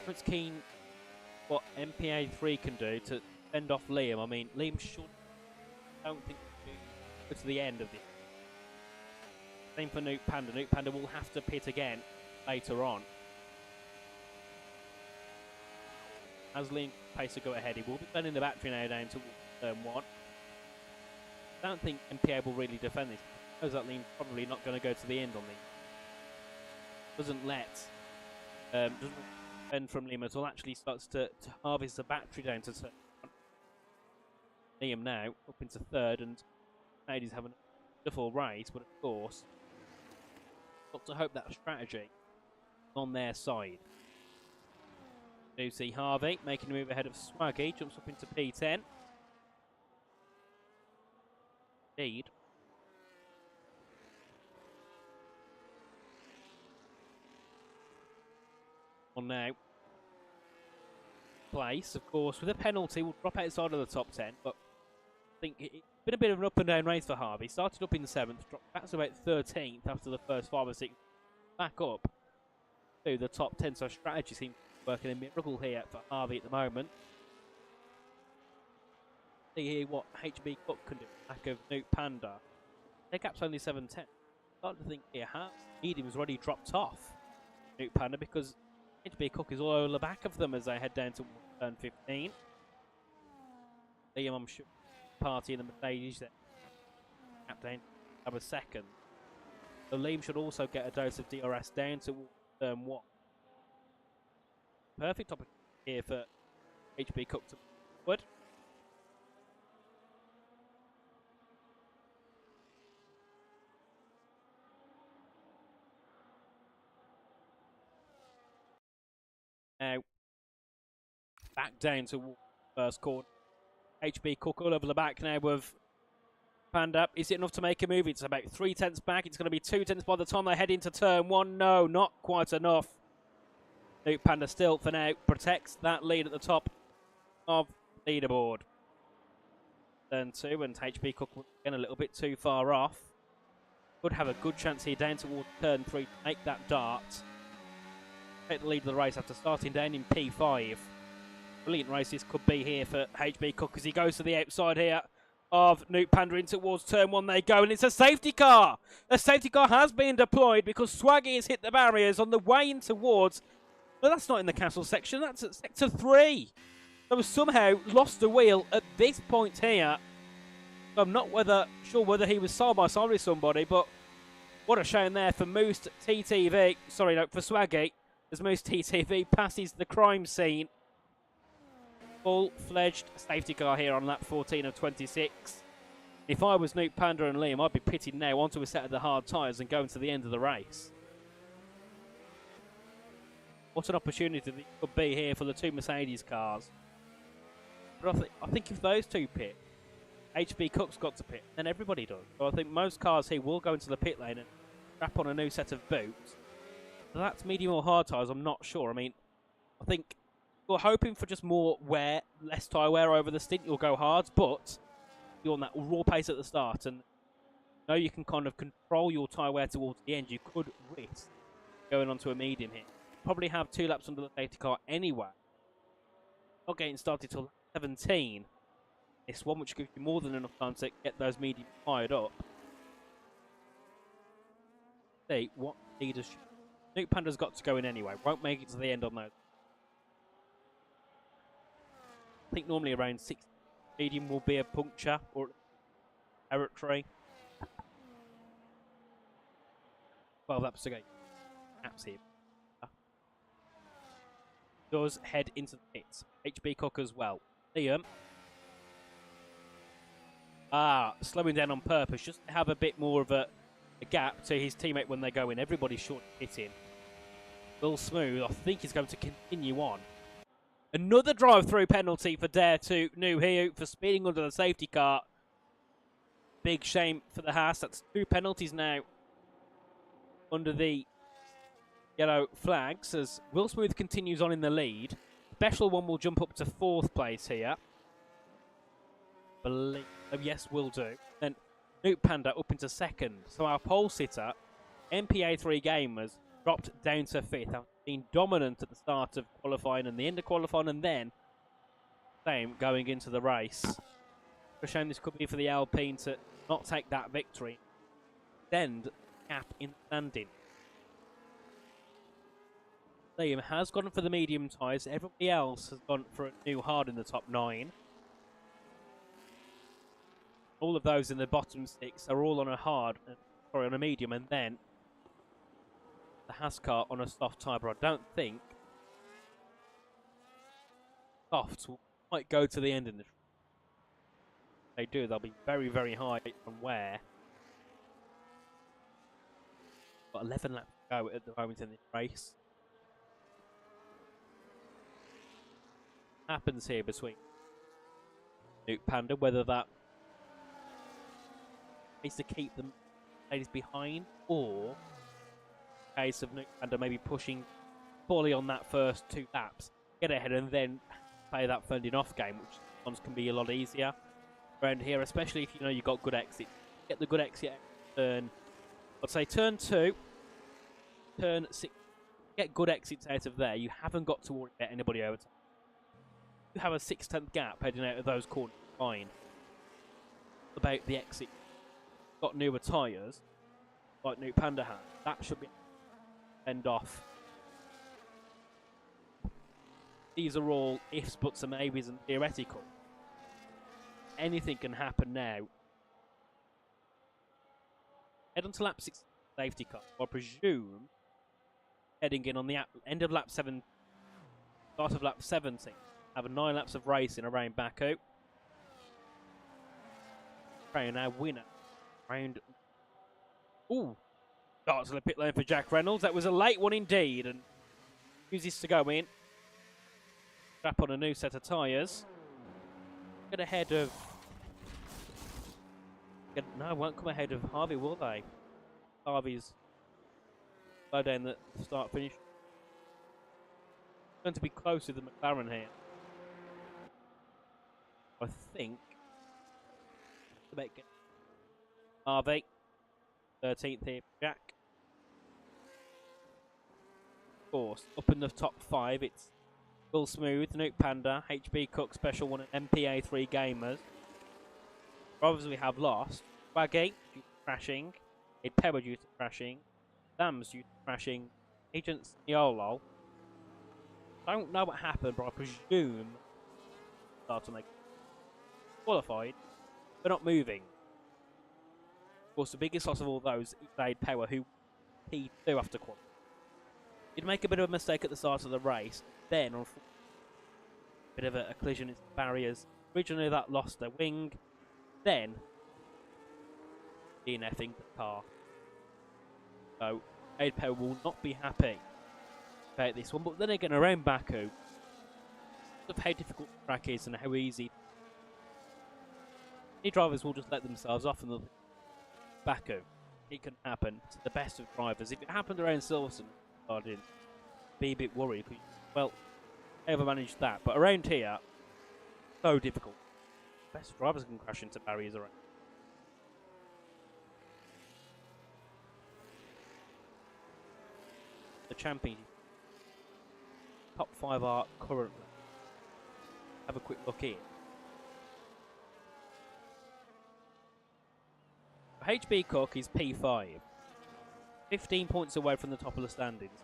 It's keen what MPA3 can do to fend off Liam. I mean, Liam should, I don't think, go to the end of this. Same for Nuke Panda. Nuke Panda will have to pit again later on. As Liam pace to go ahead, he will be turning the battery now down to turn 1. I don't think MPA will really defend this. Knows that Liam's probably not going to go to the end on this. Doesn't defend from Liam at all. Actually starts to harvest the battery down to turn 1. Liam now up into 3rd, and Mercedes having a wonderful race, but of course, got to hope that strategy is on their side. Do see Harvey making a move ahead of Swaggy, jumps up into P10. Indeed. On now. Place, of course, with a penalty, will drop outside of the top 10, but I think it's been a bit of an up and down race for Harvey. Started up in 7th, dropped back to about 13th after the first 5 or 6, back up to the top 10, so strategy seems working a miracle here for Harvey at the moment. See here what HB Cook can do. Back of Nuke Panda. Their gap's only 7-10. Starting to think here, medium's already dropped off Nuke Panda because HB Cook is all over the back of them as they head down to turn 15. Liam, I'm sure, party in the Mercedes that gap down to 2nd. So Liam should also get a dose of DRS down to turn 1. Perfect opportunity here for HB Cook to forward. Now, back down to first corner. HB Cook all over the back now with Panda. Is it enough to make a move? It's about 3 tenths back. It's going to be 2 tenths by the time they head into turn 1. No, not quite enough. Nuke Panda still, for now, protects that lead at the top of leaderboard. Turn 2, and HB Cook again a little bit too far off. Could have a good chance here down towards turn 3 to make that dart. Take the lead of the race after starting down in P5. Brilliant race this could be here for HB Cook as he goes to the outside here of Nuke Panda in towards turn 1. They go, and it's a safety car. A safety car has been deployed because Swaggy has hit the barriers on the way in towards. Well, that's not in the castle section. That's at sector 3. So somehow lost the wheel at this point here. I'm not sure whether he was side by side with somebody, but what a shame there for Moose TTV. Sorry, no, for Swaggy. As Moose TTV passes the crime scene. Full-fledged safety car here on lap 14 of 26. If I was Nuke Panda and Liam, I'd be pitted now onto a set of the hard tyres and going to the end of the race. What an opportunity this could be here for the 2 Mercedes cars. But I think if those 2 pit, HB Cook's got to pit, then everybody does. So I think most cars here will go into the pit lane and strap on a new set of boots. So that's medium or hard tyres, I'm not sure. I mean, I think you're hoping for just more wear, less tyre wear over the stint, you'll go hard, but you're on that raw pace at the start, and you know you can kind of control your tyre wear towards the end. You could risk going onto a medium here. Probably have 2 laps under the safety car anyway. Not getting started till 17. It's one which gives you more than enough time to get those mediums fired up. See what leaders. Nuke Panda's got to go in anyway. Won't make it to the end on those. I think normally around 6 medium will be a puncture or territory. 12 laps to go. Laps here. Does head into the pits. HB Cook as well. Liam. Slowing down on purpose, just to have a bit more of a gap to his teammate when they go in. Everybody's short hitting. Will Smooth, I think, is going to continue on. Another drive-through penalty for Dare to New here for speeding under the safety car. Big shame for the Haas. That's 2 penalties now under the yellow flags as Will Smooth continues on in the lead. Special one will jump up to 4th place here. believe. Oh, yes, will do. Then Nuke Panda up into second. So our pole sitter, MPA3 Gamers, dropped down to fifth. Have been dominant at the start of qualifying and the end of qualifying, and then same going into the race. A shame this could be for the Alpine to not take that victory. Extend gap in standing. Liam has gone for the medium tyres. Everybody else has gone for a new hard in the top 9. All of those in the bottom 6 are all on a hard, sorry, on a medium, and then the Haskar on a soft tyre. But I don't think softs will quite go to the end in the. If they do, they'll be very, very high from where. Got 11 laps to go at the moment in this race. Happens here between Nuke Panda, whether that is to keep them ladies behind, or case of Nuke Panda maybe pushing poorly on that first 2 laps, get ahead and then play that fending off game, which sometimes can be a lot easier around here, especially if you know you've got good exit. Get the good exit turn, I'd say turn 2, turn 6, get good exits out of there. You haven't got to worry about anybody over time. You have a 6/10 gap heading out of those corners, fine. About the exit, got newer tyres, like Nuke Panda has, that should be end off. These are all ifs, buts and maybes and theoretical. Anything can happen now. Head on to lap 6 safety car. I presume heading in on the end of lap 7, start of lap 17. Have 9 laps of racing around Baku. Okay, now winner. Round. Ooh. Starts to the pit lane for Jack Reynolds. That was a late one indeed. And chooses to go in. Strap on a new set of tyres. Get ahead of. No, won't come ahead of Harvey, will they? Harvey's slow down the start finish. Going to be closer than McLaren here. I think. Harvey. 13th here, Jack. Of course, up in the top 5, it's Will Smooth, Nuke Panda, HB Cook Special 1 and MPA3 Gamers. Drivers we have lost. Waggy, due to crashing. Ed Power due to crashing. Dams due to crashing. Agents Niolo. I don't know what happened, but I presume start to make qualified, but not moving. Of course, the biggest loss of all those is Ed Power, who P2 after qualifying. He'd make a bit of a mistake at the start of the race, then on a bit of a collision into barriers. Originally that lost their wing, then DNFing the car. So Aidpo will not be happy about this one, but then again around Baku, of how difficult the track is and how easy any drivers will just let themselves off in the Baku. It can happen to the best of drivers. If it happened around Silverstone, I'd be a bit worried. Well, ever managed that, but around here, so difficult. Best drivers can crash into barriers around. The champion. Top 5 are currently. Have a quick look in. HB Cook is P5. 15 points away from the top of the standings.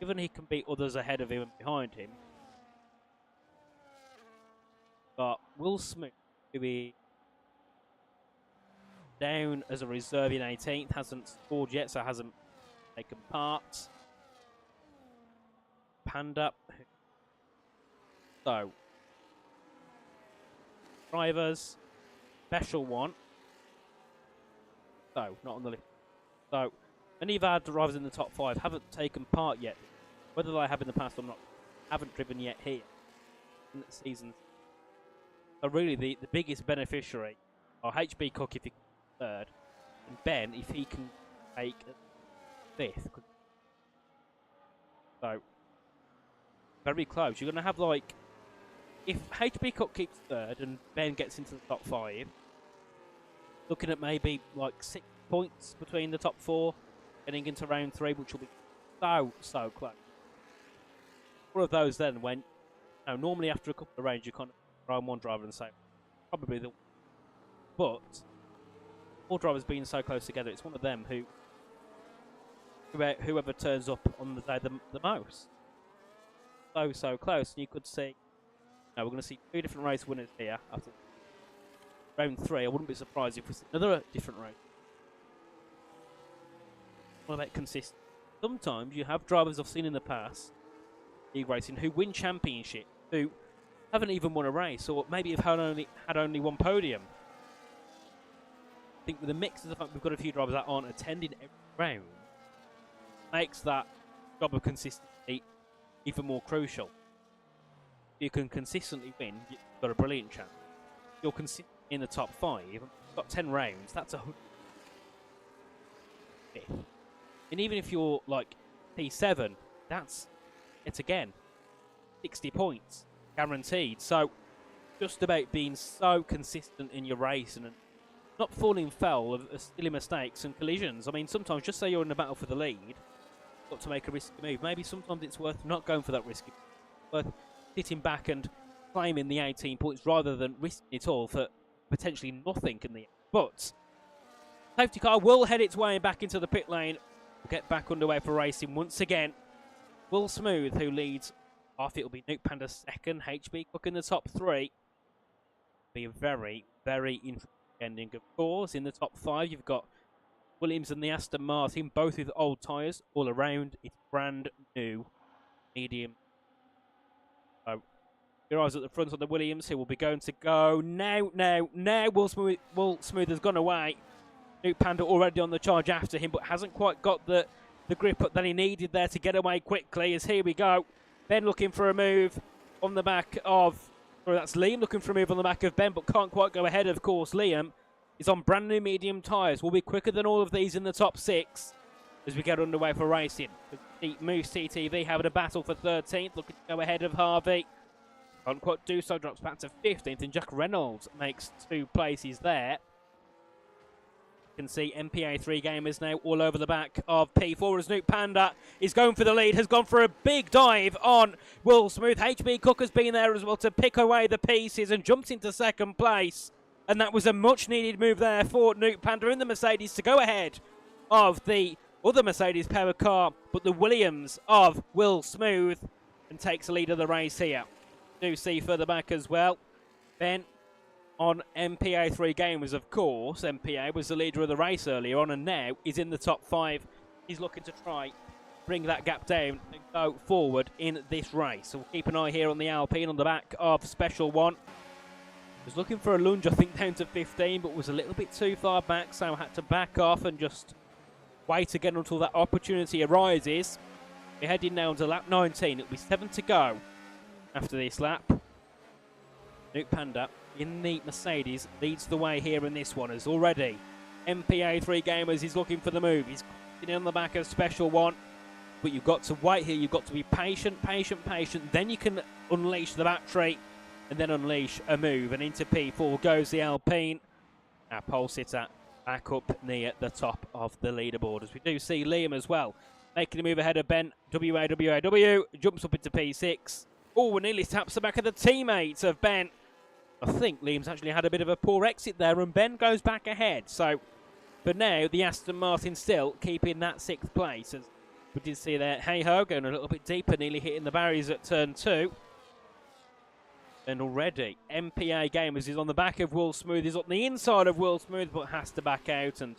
Given he can beat others ahead of him and behind him. But Will Smith, who is down as a reserve in 18th, hasn't scored yet, so hasn't taken part. Panda. So, drivers, special one. So, not on the list. So, many of our drivers in the top 5 haven't taken part yet. Whether they have in the past or not, haven't driven yet here in the season. So really, the biggest beneficiary are HB Cook if he can third, and Ben if he can take 5th. So, very close. You're going to have like if HB Cook keeps third and Ben gets into the top 5, looking at maybe like 6 points between the top 4 getting into round 3, which will be so close. One of those then when, normally after a couple of rounds you kind of throw one driver and say, probably the. But all drivers being so close together, it's one of them whoever turns up on the day the most. So close, and you could see. We're going to see 2 different race winners here after round 3. I wouldn't be surprised if we see another different race. What about consistent? Sometimes you have drivers I've seen in the past, league racing, who win championship, who haven't even won a race, or maybe have had only one podium. I think with the mix of the fact we've got a few drivers that aren't attending every round, makes that job of consistency even more crucial. If you can consistently win, you've got a brilliant chance. If you're consistent in the top 5, you've got 10 rounds, that's 100. And even if you're like P7, it's again 60 points guaranteed. So just about being so consistent in your race and not falling foul of silly mistakes and collisions. I mean, sometimes just say you're in the battle for the lead, you've got to make a risky move. Maybe sometimes it's worth not going for that risky move, worth sitting back and claiming the 18 points rather than risking it all for potentially nothing in the end. But safety car will head its way back into the pit lane. We'll get back underway for racing once again. Will Smooth, who leads off, it'll be Nuke Panda second, HB Cook in the top 3. Be a very, very interesting ending, of course. In the top 5, you've got Williams and the Aston Martin, both with old tyres all around. It's brand new, medium. So, your eyes at the front on the Williams, who will be going to go now. Will Smooth has gone away. Nuke Panda already on the charge after him, but hasn't quite got the grip that he needed there to get away quickly. As here we go, Ben looking for a move on the back of. Sorry, that's Liam looking for a move on the back of Ben, but can't quite go ahead. Of course, Liam is on brand new medium tyres. Will be quicker than all of these in the top 6 as we get underway for racing. Moose TTV having a battle for 13th, looking to go ahead of Harvey. Can't quite do so, drops back to 15th, and Jack Reynolds makes 2 places there. You can see MPA 3 gamers now all over the back of P4 as Nuke Panda is going for the lead, has gone for a big dive on Will Smooth. HB Cook has been there as well to pick away the pieces and jumps into 2nd place. And that was a much needed move there for Nuke Panda in the Mercedes to go ahead of the other Mercedes power car, but the Williams of Will Smooth, and takes the lead of the race here. Do see further back as well, Ben on MPA 3 gamers, of course. MPA was the leader of the race earlier on, and now he's in the top 5. He's looking to try bring that gap down and go forward in this race. So we'll keep an eye here on the Alpine on the back of Special One. Was looking for a lunge, I think, down to 15, but was a little bit too far back, so had to back off and just wait again until that opportunity arises. We're heading now to lap 19. It'll be 7 to go after this lap. Nuke Panda in the Mercedes leads the way here in this one, as already MPA 3 gamers is looking for the move. He's in on the back of Special One, but you've got to wait here. You've got to be patient. Then you can unleash the battery and then unleash a move. And into P4 goes the Alpine. Our pole sitter back up near the top of the leaderboard, as we do see Liam as well making a move ahead of Ben. WAW jumps up into P6. Oh, nearly taps the back of the teammates of Ben. I think Liam's actually had a bit of a poor exit there, and Ben goes back ahead. So, for now, the Aston Martin still keeping that 6th place. As we did see there, hey-ho, going a little bit deeper, nearly hitting the barriers at turn 2. And already, MPA Gamers is on the back of Will Smooth. He's on the inside of Will Smooth, but has to back out, and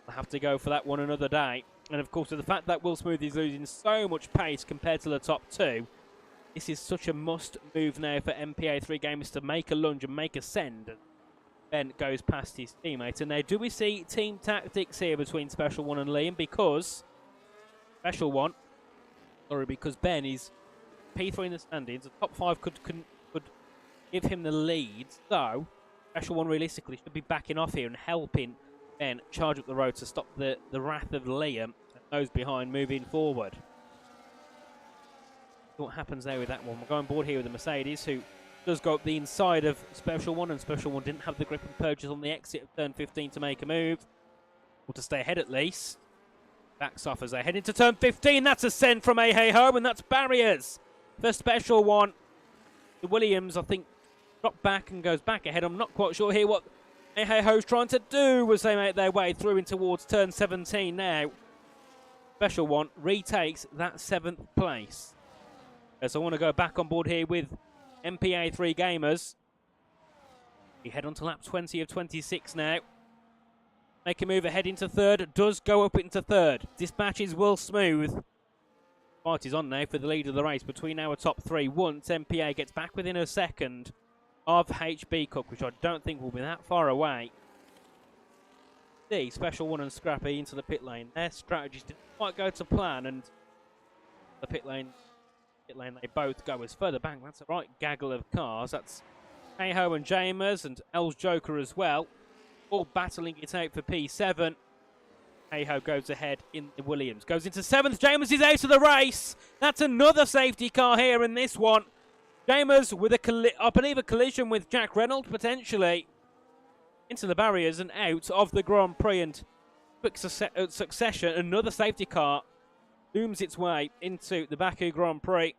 will have to go for that one another day. And, of course, with the fact that Will Smooth is losing so much pace compared to the top 2, this is such a must move now for MPA 3 gamers to make a lunge and make a send. Ben goes past his teammate. And now do we see team tactics here between Special One and Liam? Because because Ben is P3 in the standings. The top 5 could give him the lead. So Special One realistically should be backing off here and helping Ben charge up the road to stop the wrath of Liam and those behind moving forward. What happens there with that one? We're going board here with the Mercedes, who Does go up the inside of Special One, and Special One didn't have the grip and purchase on the exit of turn 15 to make a move. Or to stay ahead at least. Backs off as they head into turn 15. That's a send from A Hey Ho, and that's barriers for Special One. The Williams, I think, dropped back and goes back ahead. I'm not quite sure here what A Hey Ho's trying to do as they make their way through in towards turn 17 now. Special One retakes that 7th place. So I want to go back on board here with MPA3 Gamers. We head on to lap 20 of 26 now. Make a move ahead into third. Does go up into third. Dispatches Will Smooth. Fight is on now for the lead of the race between our top three. Once MPA gets back within a second of HB Cook, which I don't think will be that far away. The Special One and Scrappy into the pit lane. Their strategies didn't quite go to plan, and the pit lane they both go as further back. That's a right gaggle of cars. That's Hey-Ho and Jamers and L's Joker as well, all battling it out for P7. Hey-Ho goes ahead in the Williams. Goes into 7th. Jamers is out of the race. That's another safety car here in this one. Jamers with I believe a collision with Jack Reynolds potentially. Into the barriers and out of the Grand Prix, and quick succession, another safety car booms its way into the Baku Grand Prix.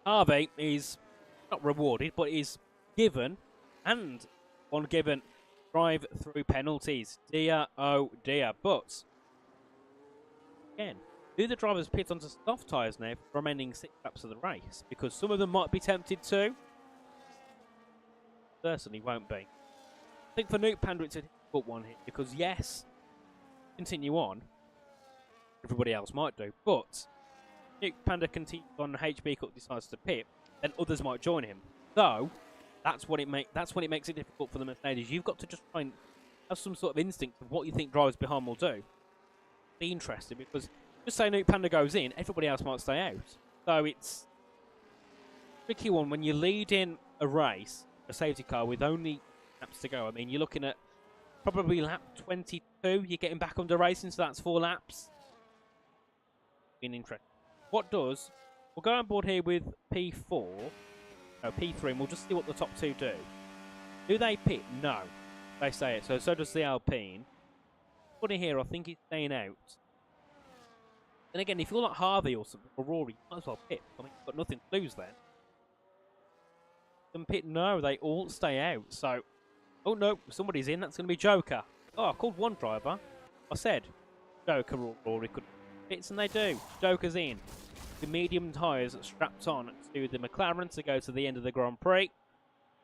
Harvey is not rewarded, but is given, and on given, drive-through penalties. Dear, oh dear. But, again, do the drivers pit onto soft tyres now for the remaining 6 laps of the race? Because some of them might be tempted to. Certainly won't be. I think for Nuke Panda it's a difficult one here, because yes, continue on. Everybody else might do, but Nuke Panda continues on, HB Cook decides to pit, then others might join him. So that's when it makes it difficult for the Mercedes. You've got to just try and have some sort of instinct of what you think drivers behind will do. Be interesting, because just say Nuke Panda goes in, everybody else might stay out. So it's a tricky one when you lead in a race, a safety car with only laps to go. I mean, you're looking at probably lap 22. You're getting back under racing, so that's 4 laps. Being interesting. What does? We'll go on board here with P4, no, P3, and we'll just see what the top 2 do. Do they pit? No. They stay it. So does the Alpine. Putting here, I think he's staying out. And again, if you're like Harvey or something, or Rory, you might as well pit. I mean, you've got nothing to lose then. Pit, no, they all stay out. So, oh no, somebody's in. That's going to be Joker. Oh, I called one driver. I said Joker or Rory could pits, and they do. Joker's in. The medium tyres strapped on to the McLaren to go to the end of the Grand Prix.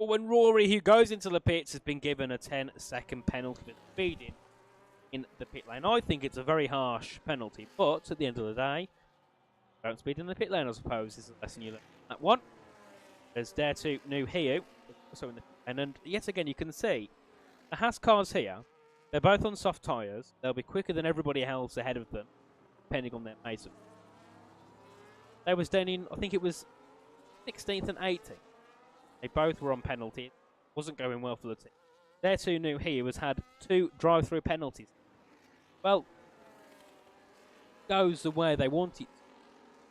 But when Rory, who goes into the pits, has been given a 10-second penalty for speeding in the pit lane. I think it's a very harsh penalty, but at the end of the day, don't speed in the pit lane, I suppose, is the lesson you learn from that one. There's Dare to New Hio, also in the and yet again you can see the Haas cars here. They're both on soft tyres. They'll be quicker than everybody else ahead of them, depending on their pace. They was down in, I think it was 16th and 18th. They both were on penalty. Wasn't going well for the team. Dare to New Hio has had 2 drive-through penalties. Well, goes the way they want it.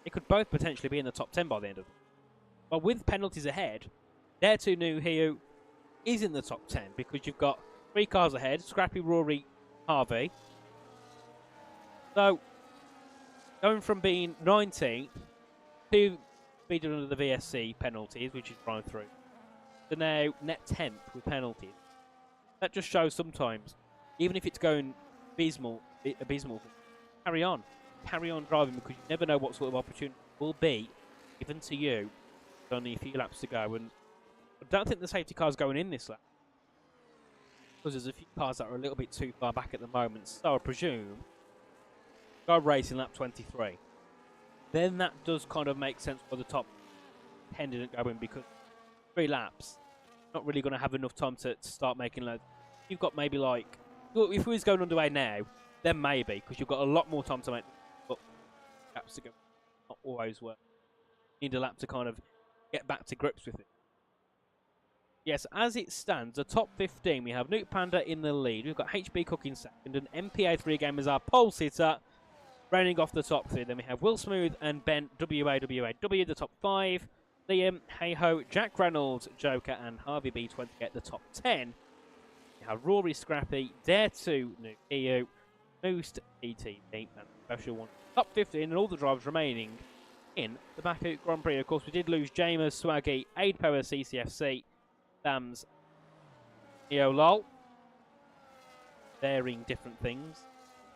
They could both potentially be in the top 10 by the end of it. But with penalties ahead, Dare to New Hio is in the top 10 because you've got 3 cars ahead, Scrappy, Rory, Harvey. So, going from being 19th to being under the VSC penalties, which is drive through, to now net 10th with penalties. That just shows sometimes, even if it's going abysmal, carry on driving, because you never know what sort of opportunity will be given to you. Only a few laps to go, and I don't think the safety car's going in this lap because there's a few cars that are a little bit too far back at the moment. So I presume go racing lap 23. Then that does kind of make sense for the top 10 didn't go in, because 3 laps, not really going to have enough time to start making loads. You've got maybe like, well, if we was going underway now, then maybe, because you've got a lot more time to make laps to go. Not always work. You need a lap to kind of get back to grips with it. Yes, as it stands, the top 15, we have Nuke Panda in the lead. We've got HB Cook in second, and MPA3 Gamers our pole sitter, rounding off the top 3. Then we have Will Smooth and Ben WAWAW, the top 5. Liam, Hey-Ho, Jack Reynolds, Joker, and Harvey B20 get the top 10. You have Rory, Scrappy, Dare 2, Nukiyu, Boost, ETP, and Special One. Top 15 and all the drivers remaining in the Baku Grand Prix. Of course, we did lose James, Swaggy, Aid Power, CCFC, Dams, Neolol. Varying different things.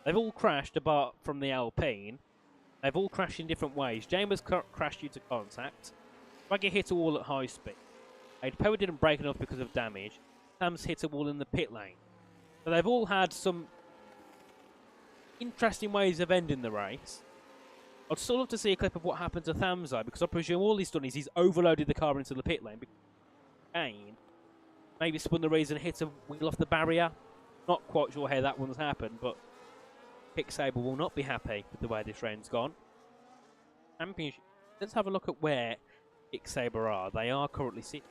They've all crashed apart from the Alpine. They've all crashed in different ways. James crashed due to contact. Swaggy hit a wall at high speed. Aid Power didn't break enough because of damage. Dams hit a wall in the pit lane. So they've all had some interesting ways of ending the race. I'd still love to see a clip of what happened to Thamza, because I presume all he's done is he's overloaded the car into the pit lane. Again, maybe spun the reason, hit a wheel off the barrier. Not quite sure how that one's happened, but Kicksaber will not be happy with the way this round's gone. Championship. Let's have a look at where Kicksaber are. They are currently sitting.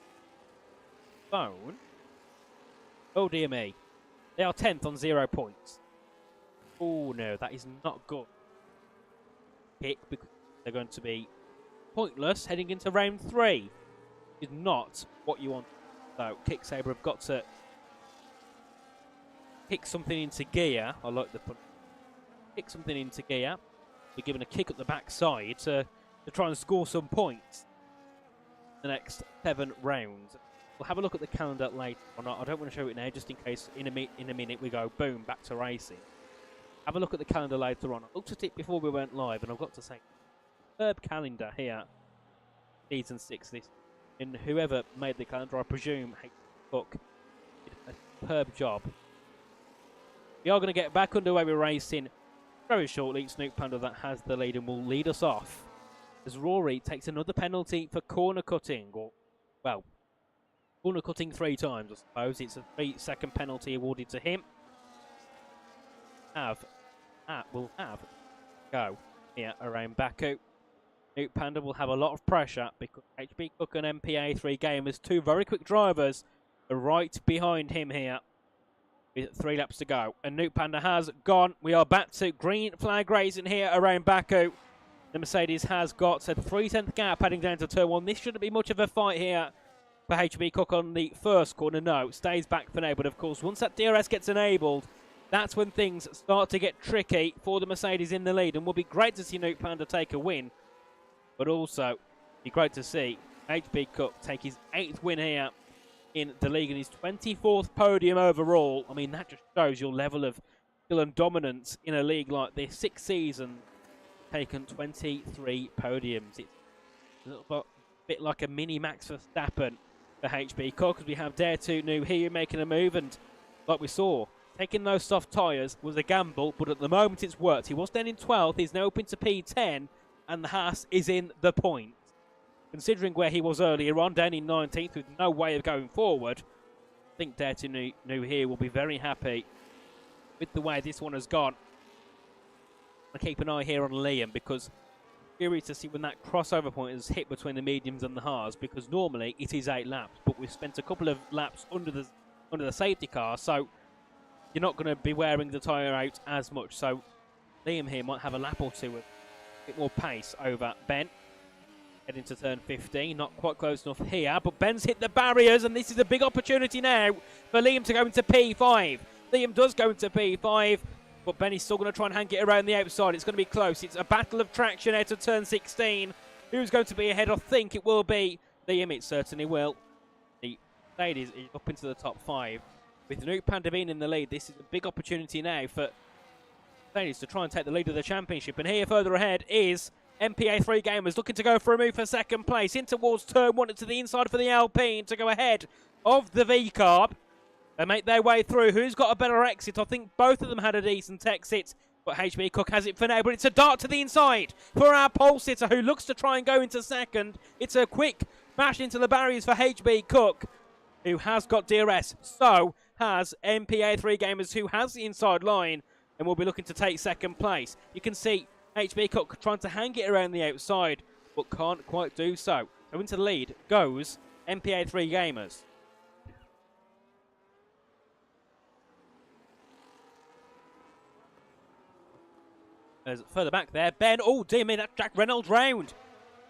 Phone. Oh dear me. They are 10th on 0 points. Oh no, that is not good. Kick, because they're going to be pointless heading into round 3. Is not what you want. So Kicksaber have got to kick something into gear. I like the put. Kick something into gear. Be given a kick at the backside to try and score some points. The next 7 rounds. We'll have a look at the calendar later or not. I don't want to show it now, just in case in a minute we go boom back to racing. Have a look at the calendar later on. I looked at it before we went live, and I've got to say, superb calendar here, season 6. This, and whoever made the calendar, I presume, Cook, did a superb job. We are going to get back underway with racing very shortly. Snoop Panda that has the lead and will lead us off as Rory takes another penalty for corner cutting, or well, corner cutting 3 times, I suppose. It's a 3-second penalty awarded to him. Will have go here around Baku. Snoop Panda will have a lot of pressure because HB Cook and MPA3 Gamers, 2 very quick drivers, are right behind him here with 3 laps to go. And Snoop Panda has gone. We are back to green flag racing here around Baku. The Mercedes has got a 3/10 gap heading down to turn 1. This shouldn't be much of a fight here for HB Cook on the first corner. No, stays back for now. But of course, once that DRS gets enabled, that's when things start to get tricky for the Mercedes in the lead. And will be great to see Snoop Panda take a win. But also, be great to see HB Cook take his 8th win here in the league and his 24th podium overall. I mean, that just shows your level of skill and dominance in a league like this. 6 seasons, taken 23 podiums. It's a little bit like a mini Max Verstappen for HB Cook, because we have Dare 2 New here making a move, and like we saw, taking those soft tyres was a gamble, but at the moment it's worked. He was then in 12th, he's now up into P10, and the Haas is in the point. Considering where he was earlier on, down in 19th with no way of going forward, I think Dare 2 New here will be very happy with the way this one has gone. I keep an eye here on Liam, because I'm curious to see when that crossover point is hit between the mediums and the Haas, because normally it is 8 laps, but we've spent a couple of laps under the safety car, so you're not going to be wearing the tyre out as much. So Liam here might have a lap or 2 with a bit more pace over Ben. Heading to turn 15, not quite close enough here, but Ben's hit the barriers, and this is a big opportunity now for Liam to go into P5. Liam does go into P5, but Ben is still going to try and hang it around the outside. It's going to be close. It's a battle of traction out of turn 16. Who's going to be ahead? I think it will be Liam. It certainly will. The ladies is up into the top 5. With Snoop Panda being in the lead, this is a big opportunity now for ladies to try and take the lead of the championship. And here further ahead is MPA3 Gamers looking to go for a move for second place. In towards turn 1 to the inside for the Alpine to go ahead of the V-Carb. They make their way through. Who's got a better exit? I think both of them had a decent exit, but HB Cook has it for now. But it's a dart to the inside for our pole sitter, who looks to try and go into second. It's a quick bash into the barriers for HB Cook, who has got DRS. So has MPA3 Gamers, who has the inside line and will be looking to take second place. You can see HB Cook trying to hang it around the outside, but can't quite do so. So into the lead goes MPA3 Gamers. Further back there, Ben. Oh, dear me, that's Jack Reynolds round.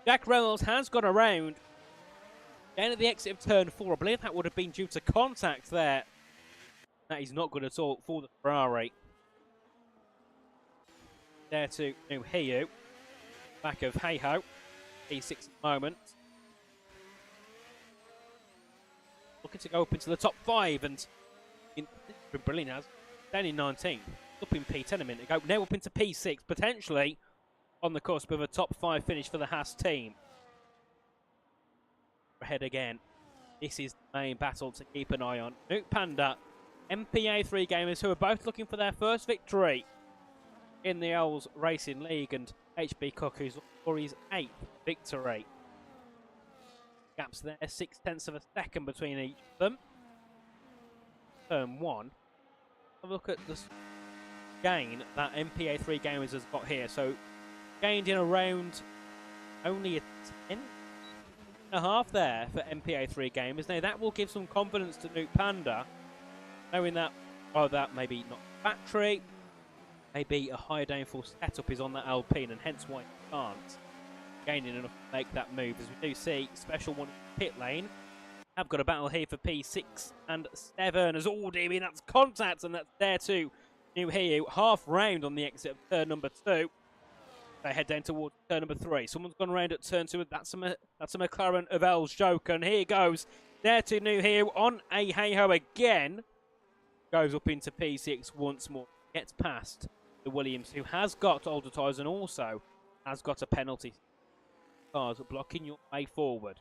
Jack Reynolds has got around Down at the exit of turn 4, I believe that would have been due to contact there. That is not good at all for the Ferrari. There to Hiyu. Back of Hey-Ho. P6 at the moment. Looking to go up into the top 5, and it's been brilliant, has down in 19th. Up in P10 a minute ago. Now up into P6, potentially on the cusp of a top 5 finish for the Haas team. Ahead again. This is the main battle to keep an eye on. Nuke Panda, MPA3 gamers who are both looking for their first victory in the OWLS Racing League, and HB Cook who's for his 8th victory. Gaps there, 0.6 of a second between each of them. Turn 1. Have a look at the gain that MPA3 gamers has got here. So gained in around only a 10.5 there for MPA3 gamers. Now that will give some confidence to Nuke Panda, knowing that, oh, that maybe not battery, maybe a higher downforce setup is on that Alpine, and hence why he can't gaining enough to make that move. As we do see, special one in the pit lane. Have got a battle here for P6 and 7 as all deeming that's contact, and that's there too. New Hiyu, half round on the exit of turn number 2. They head down towards turn number 3. Someone's gone around at turn 2. That's a McLaren of OWLS joke, and here goes. There to New Hiyu on a Hey-Ho again. Goes up into P6 once more. Gets past the Williams, who has got older tyres and also has got a penalty. Cars blocking your way forward.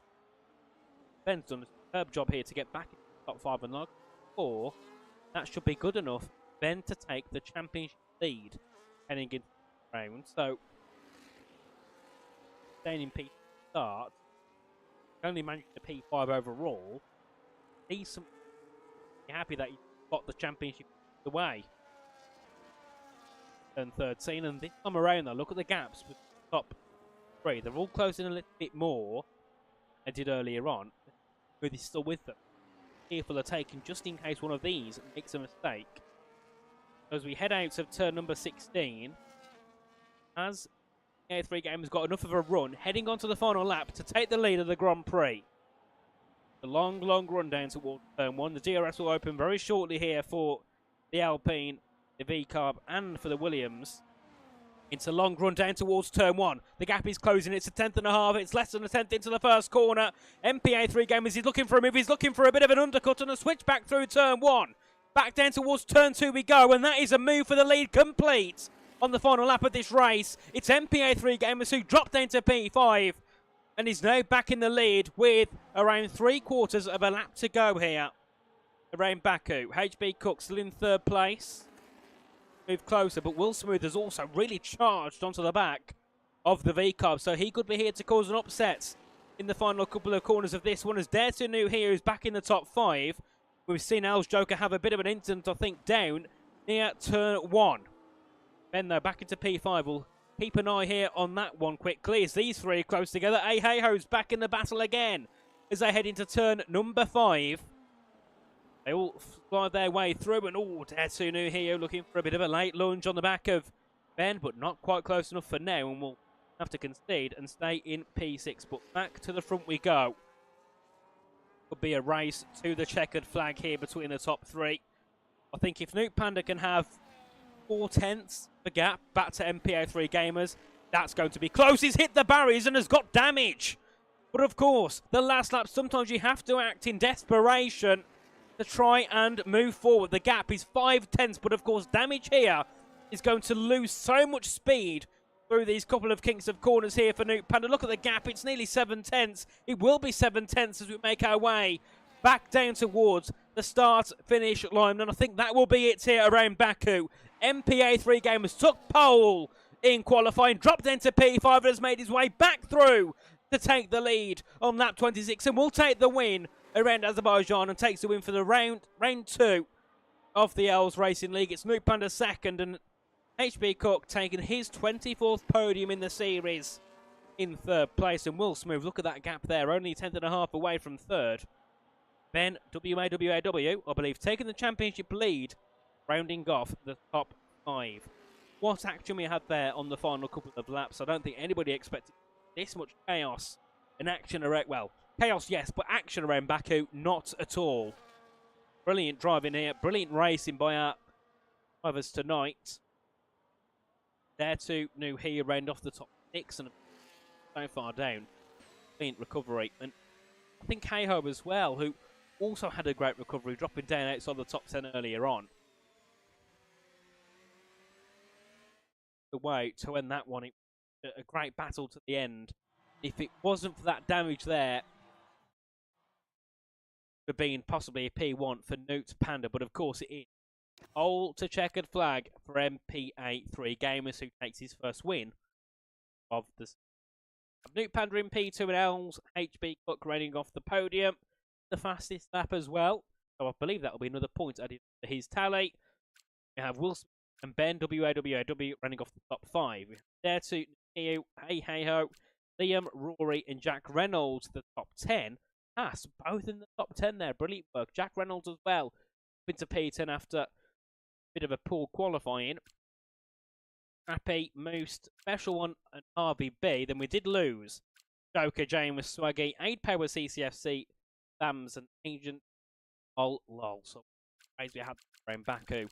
Ben's done a superb job here to get back in the top 5 and log 4. That should be good enough. Ben to take the championship lead heading into the round. So, staying in P start, only managed a P5 overall. Decent. You're happy that you got the championship away. Turn 13, and this time around though, look at the gaps with the top 3. They're all closing a little bit more than did earlier on. But he's still with them. Careful of taking just in case one of these makes a mistake. As we head out of turn number 16, as A3 Game has got enough of a run, heading onto the final lap to take the lead of the Grand Prix. A long, long run down towards turn 1. The DRS will open very shortly here for the Alpine, the V-Carb, and for the Williams. It's a long run down towards turn 1. The gap is closing. It's a 10.5. It's less than a tenth into the first corner. MPA3 Gamers, he's looking for a move. He's looking for a bit of an undercut and a switch back through turn 1. Back down towards turn 2 we go, and that is a move for the lead complete on the final lap of this race. It's MPA3 Gamers who dropped down to P5 and is now back in the lead with around 3/4 of a lap to go here around Baku. HB Cook still in 3rd place. Move closer, but Will Smooth has also really charged onto the back of the V-Carb, so he could be here to cause an upset in the final couple of corners of this one, as Dare to New here is back in the top 5. We've seen OWLS Joker have a bit of an incident, I think, down near turn 1. Ben, though, back into P5. We'll keep an eye here on that one quickly as these three are close together. Hey-Ho's back in the battle again as they head into turn number 5. They all fly their way through, and Dare New here looking for a bit of a late lunge on the back of Ben, but not quite close enough for now, and we'll have to concede and stay in P6. But back to the front we go. Could be a race to the checkered flag here between the top 3. I think if Nuke Panda can have 4/10 the gap back to MPA3 Gamers, that's going to be close. He's hit the barriers and has got damage. But of course, the last lap, sometimes you have to act in desperation to try and move forward. The gap is 5/10, but of course damage here is going to lose so much speed through these couple of kinks of corners here for Nuke Panda. Look at the gap, it's nearly 7/10. It will be 7/10 as we make our way back down towards the start-finish line, and I think that will be it here around Baku. MPA3 Gamers took pole in qualifying, dropped into P5 and has made his way back through to take the lead on lap 26, and will take the win around Azerbaijan and takes the win for the round 2 of the OWLS Racing League. It's Nuke Panda 2nd and HB Cook taking his 24th podium in the series in 3rd place. And Will Smooth, look at that gap there, only 10.5 away from 3rd. Ben, WAWAW, I believe, taking the championship lead, rounding off the top 5. What action we had there on the final couple of laps. I don't think anybody expected this much chaos and action around, well, Chaos, yes, but action around Baku, not at all. Brilliant driving here. Brilliant racing by our drivers tonight. There too, new here round off the top 6 and so far down. Brilliant recovery. And I think Keiho as well, who also had a great recovery, dropping down outside the top 10 earlier on. The way to end that one, it was a great battle to the end. If it wasn't for that damage there, it would have been possibly a P1 for Newt Panda, but of course it is. All to checkered flag for MP83 Gamers, who takes his first win of the Newt Panda in P2 and OWLS, HB Cook running off the podium. The fastest lap as well. So I believe that will be another point added to his tally. We have Wilson and Ben, WAWAW, running off the top 5. There to Hey Hey Ho, Liam, Rory, and Jack Reynolds, the top 10. Both in the top 10 there. Brilliant work. Jack Reynolds as well. Into P10 after a bit of a poor qualifying. Happy, Moose, Special One, and RVB. Then we did lose Joker, James, Swaggy, Aid Power, CCFC, Lambs, and Agent Lol. So, praise we had around Baku.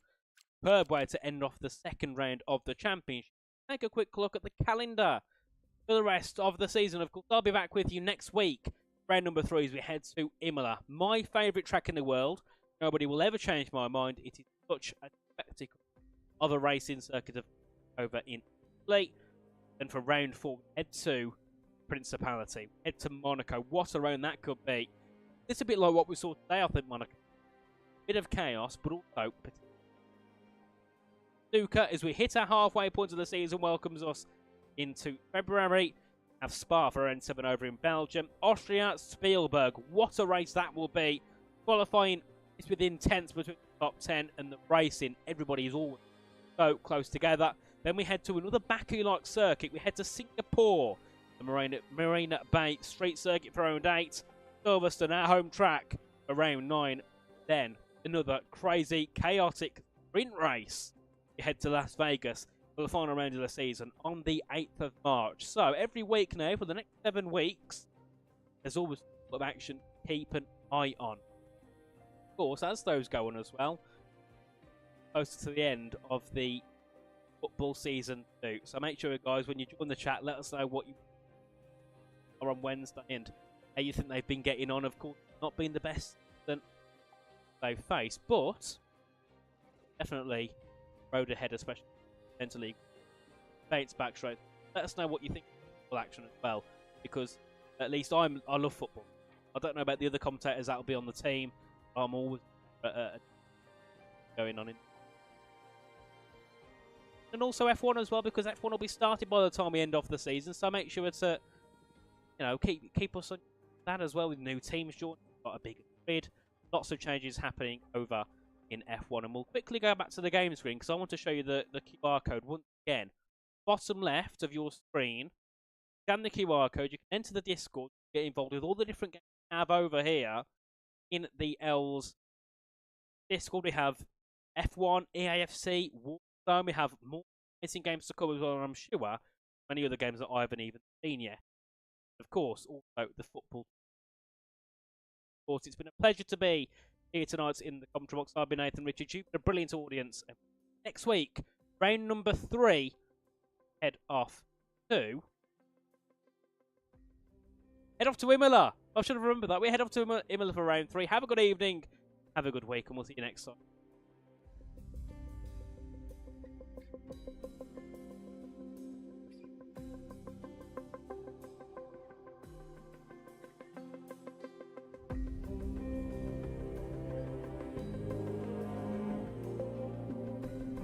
Superb way to end off the second round of the championship. Take a quick look at the calendar for the rest of the season. Of course, I'll be back with you next week. Round number 3 as we head to Imola. My favourite track in the world. Nobody will ever change my mind. It is such a spectacle of a racing circuit over in Italy. And for round 4, head to Principality. Head to Monaco. What a round that could be. It's a bit like what we saw today, I think, Monaco. Bit of chaos, but also Duca, as we hit our halfway point of the season, welcomes us into February. Have Spa for round 7 over in Belgium. Austria, Spielberg. What a race that will be. Qualifying is within tenths between the top 10 and the racing. Everybody is all so close together. Then we head to another Baku-like circuit. We head to Singapore. The Marina Bay Street Circuit for round 8. Silverstone, our home track, for round 9. Then another crazy, chaotic sprint race. We head to Las Vegas for the final round of the season on the 8th of March. So every week now, for the next 7 weeks, there's always a lot of action. Keep an eye on. Of course, as those go on as well, closer to the end of the football season too. So make sure, guys, when you join the chat, let us know what you are on Wednesday and how you think they've been getting on. Of course, not been the best that they've faced, but definitely road ahead, especially mentally. Bates back straight. Let us know what you think of football action as well, because at least I love football. I don't know about the other commentators that will be on the team. I'm always going on in. And also F1 as well, because F1 will be started by the time we end off the season. So make sure to, keep us on that as well with new teams joining. Got a big grid. Lots of changes happening over in F1. And we'll quickly go back to the game screen because I want to show you the QR code once again. Bottom left of your screen, scan the QR code. You can enter the Discord, get involved with all the different games we have over here in the OWLS Discord. We have F1, EAFC, Warzone. We have more missing games to come as well, and I'm sure many other games that I haven't even seen yet. Of course, also the football. Of course, it's been a pleasure to be here tonight in the commentary box. I've been Nathan Richards. You've been a brilliant audience. Next week, round number 3, head off to Imola. I should have remembered that. We head off to Imola for round 3. Have a good evening. Have a good week, and we'll see you next time.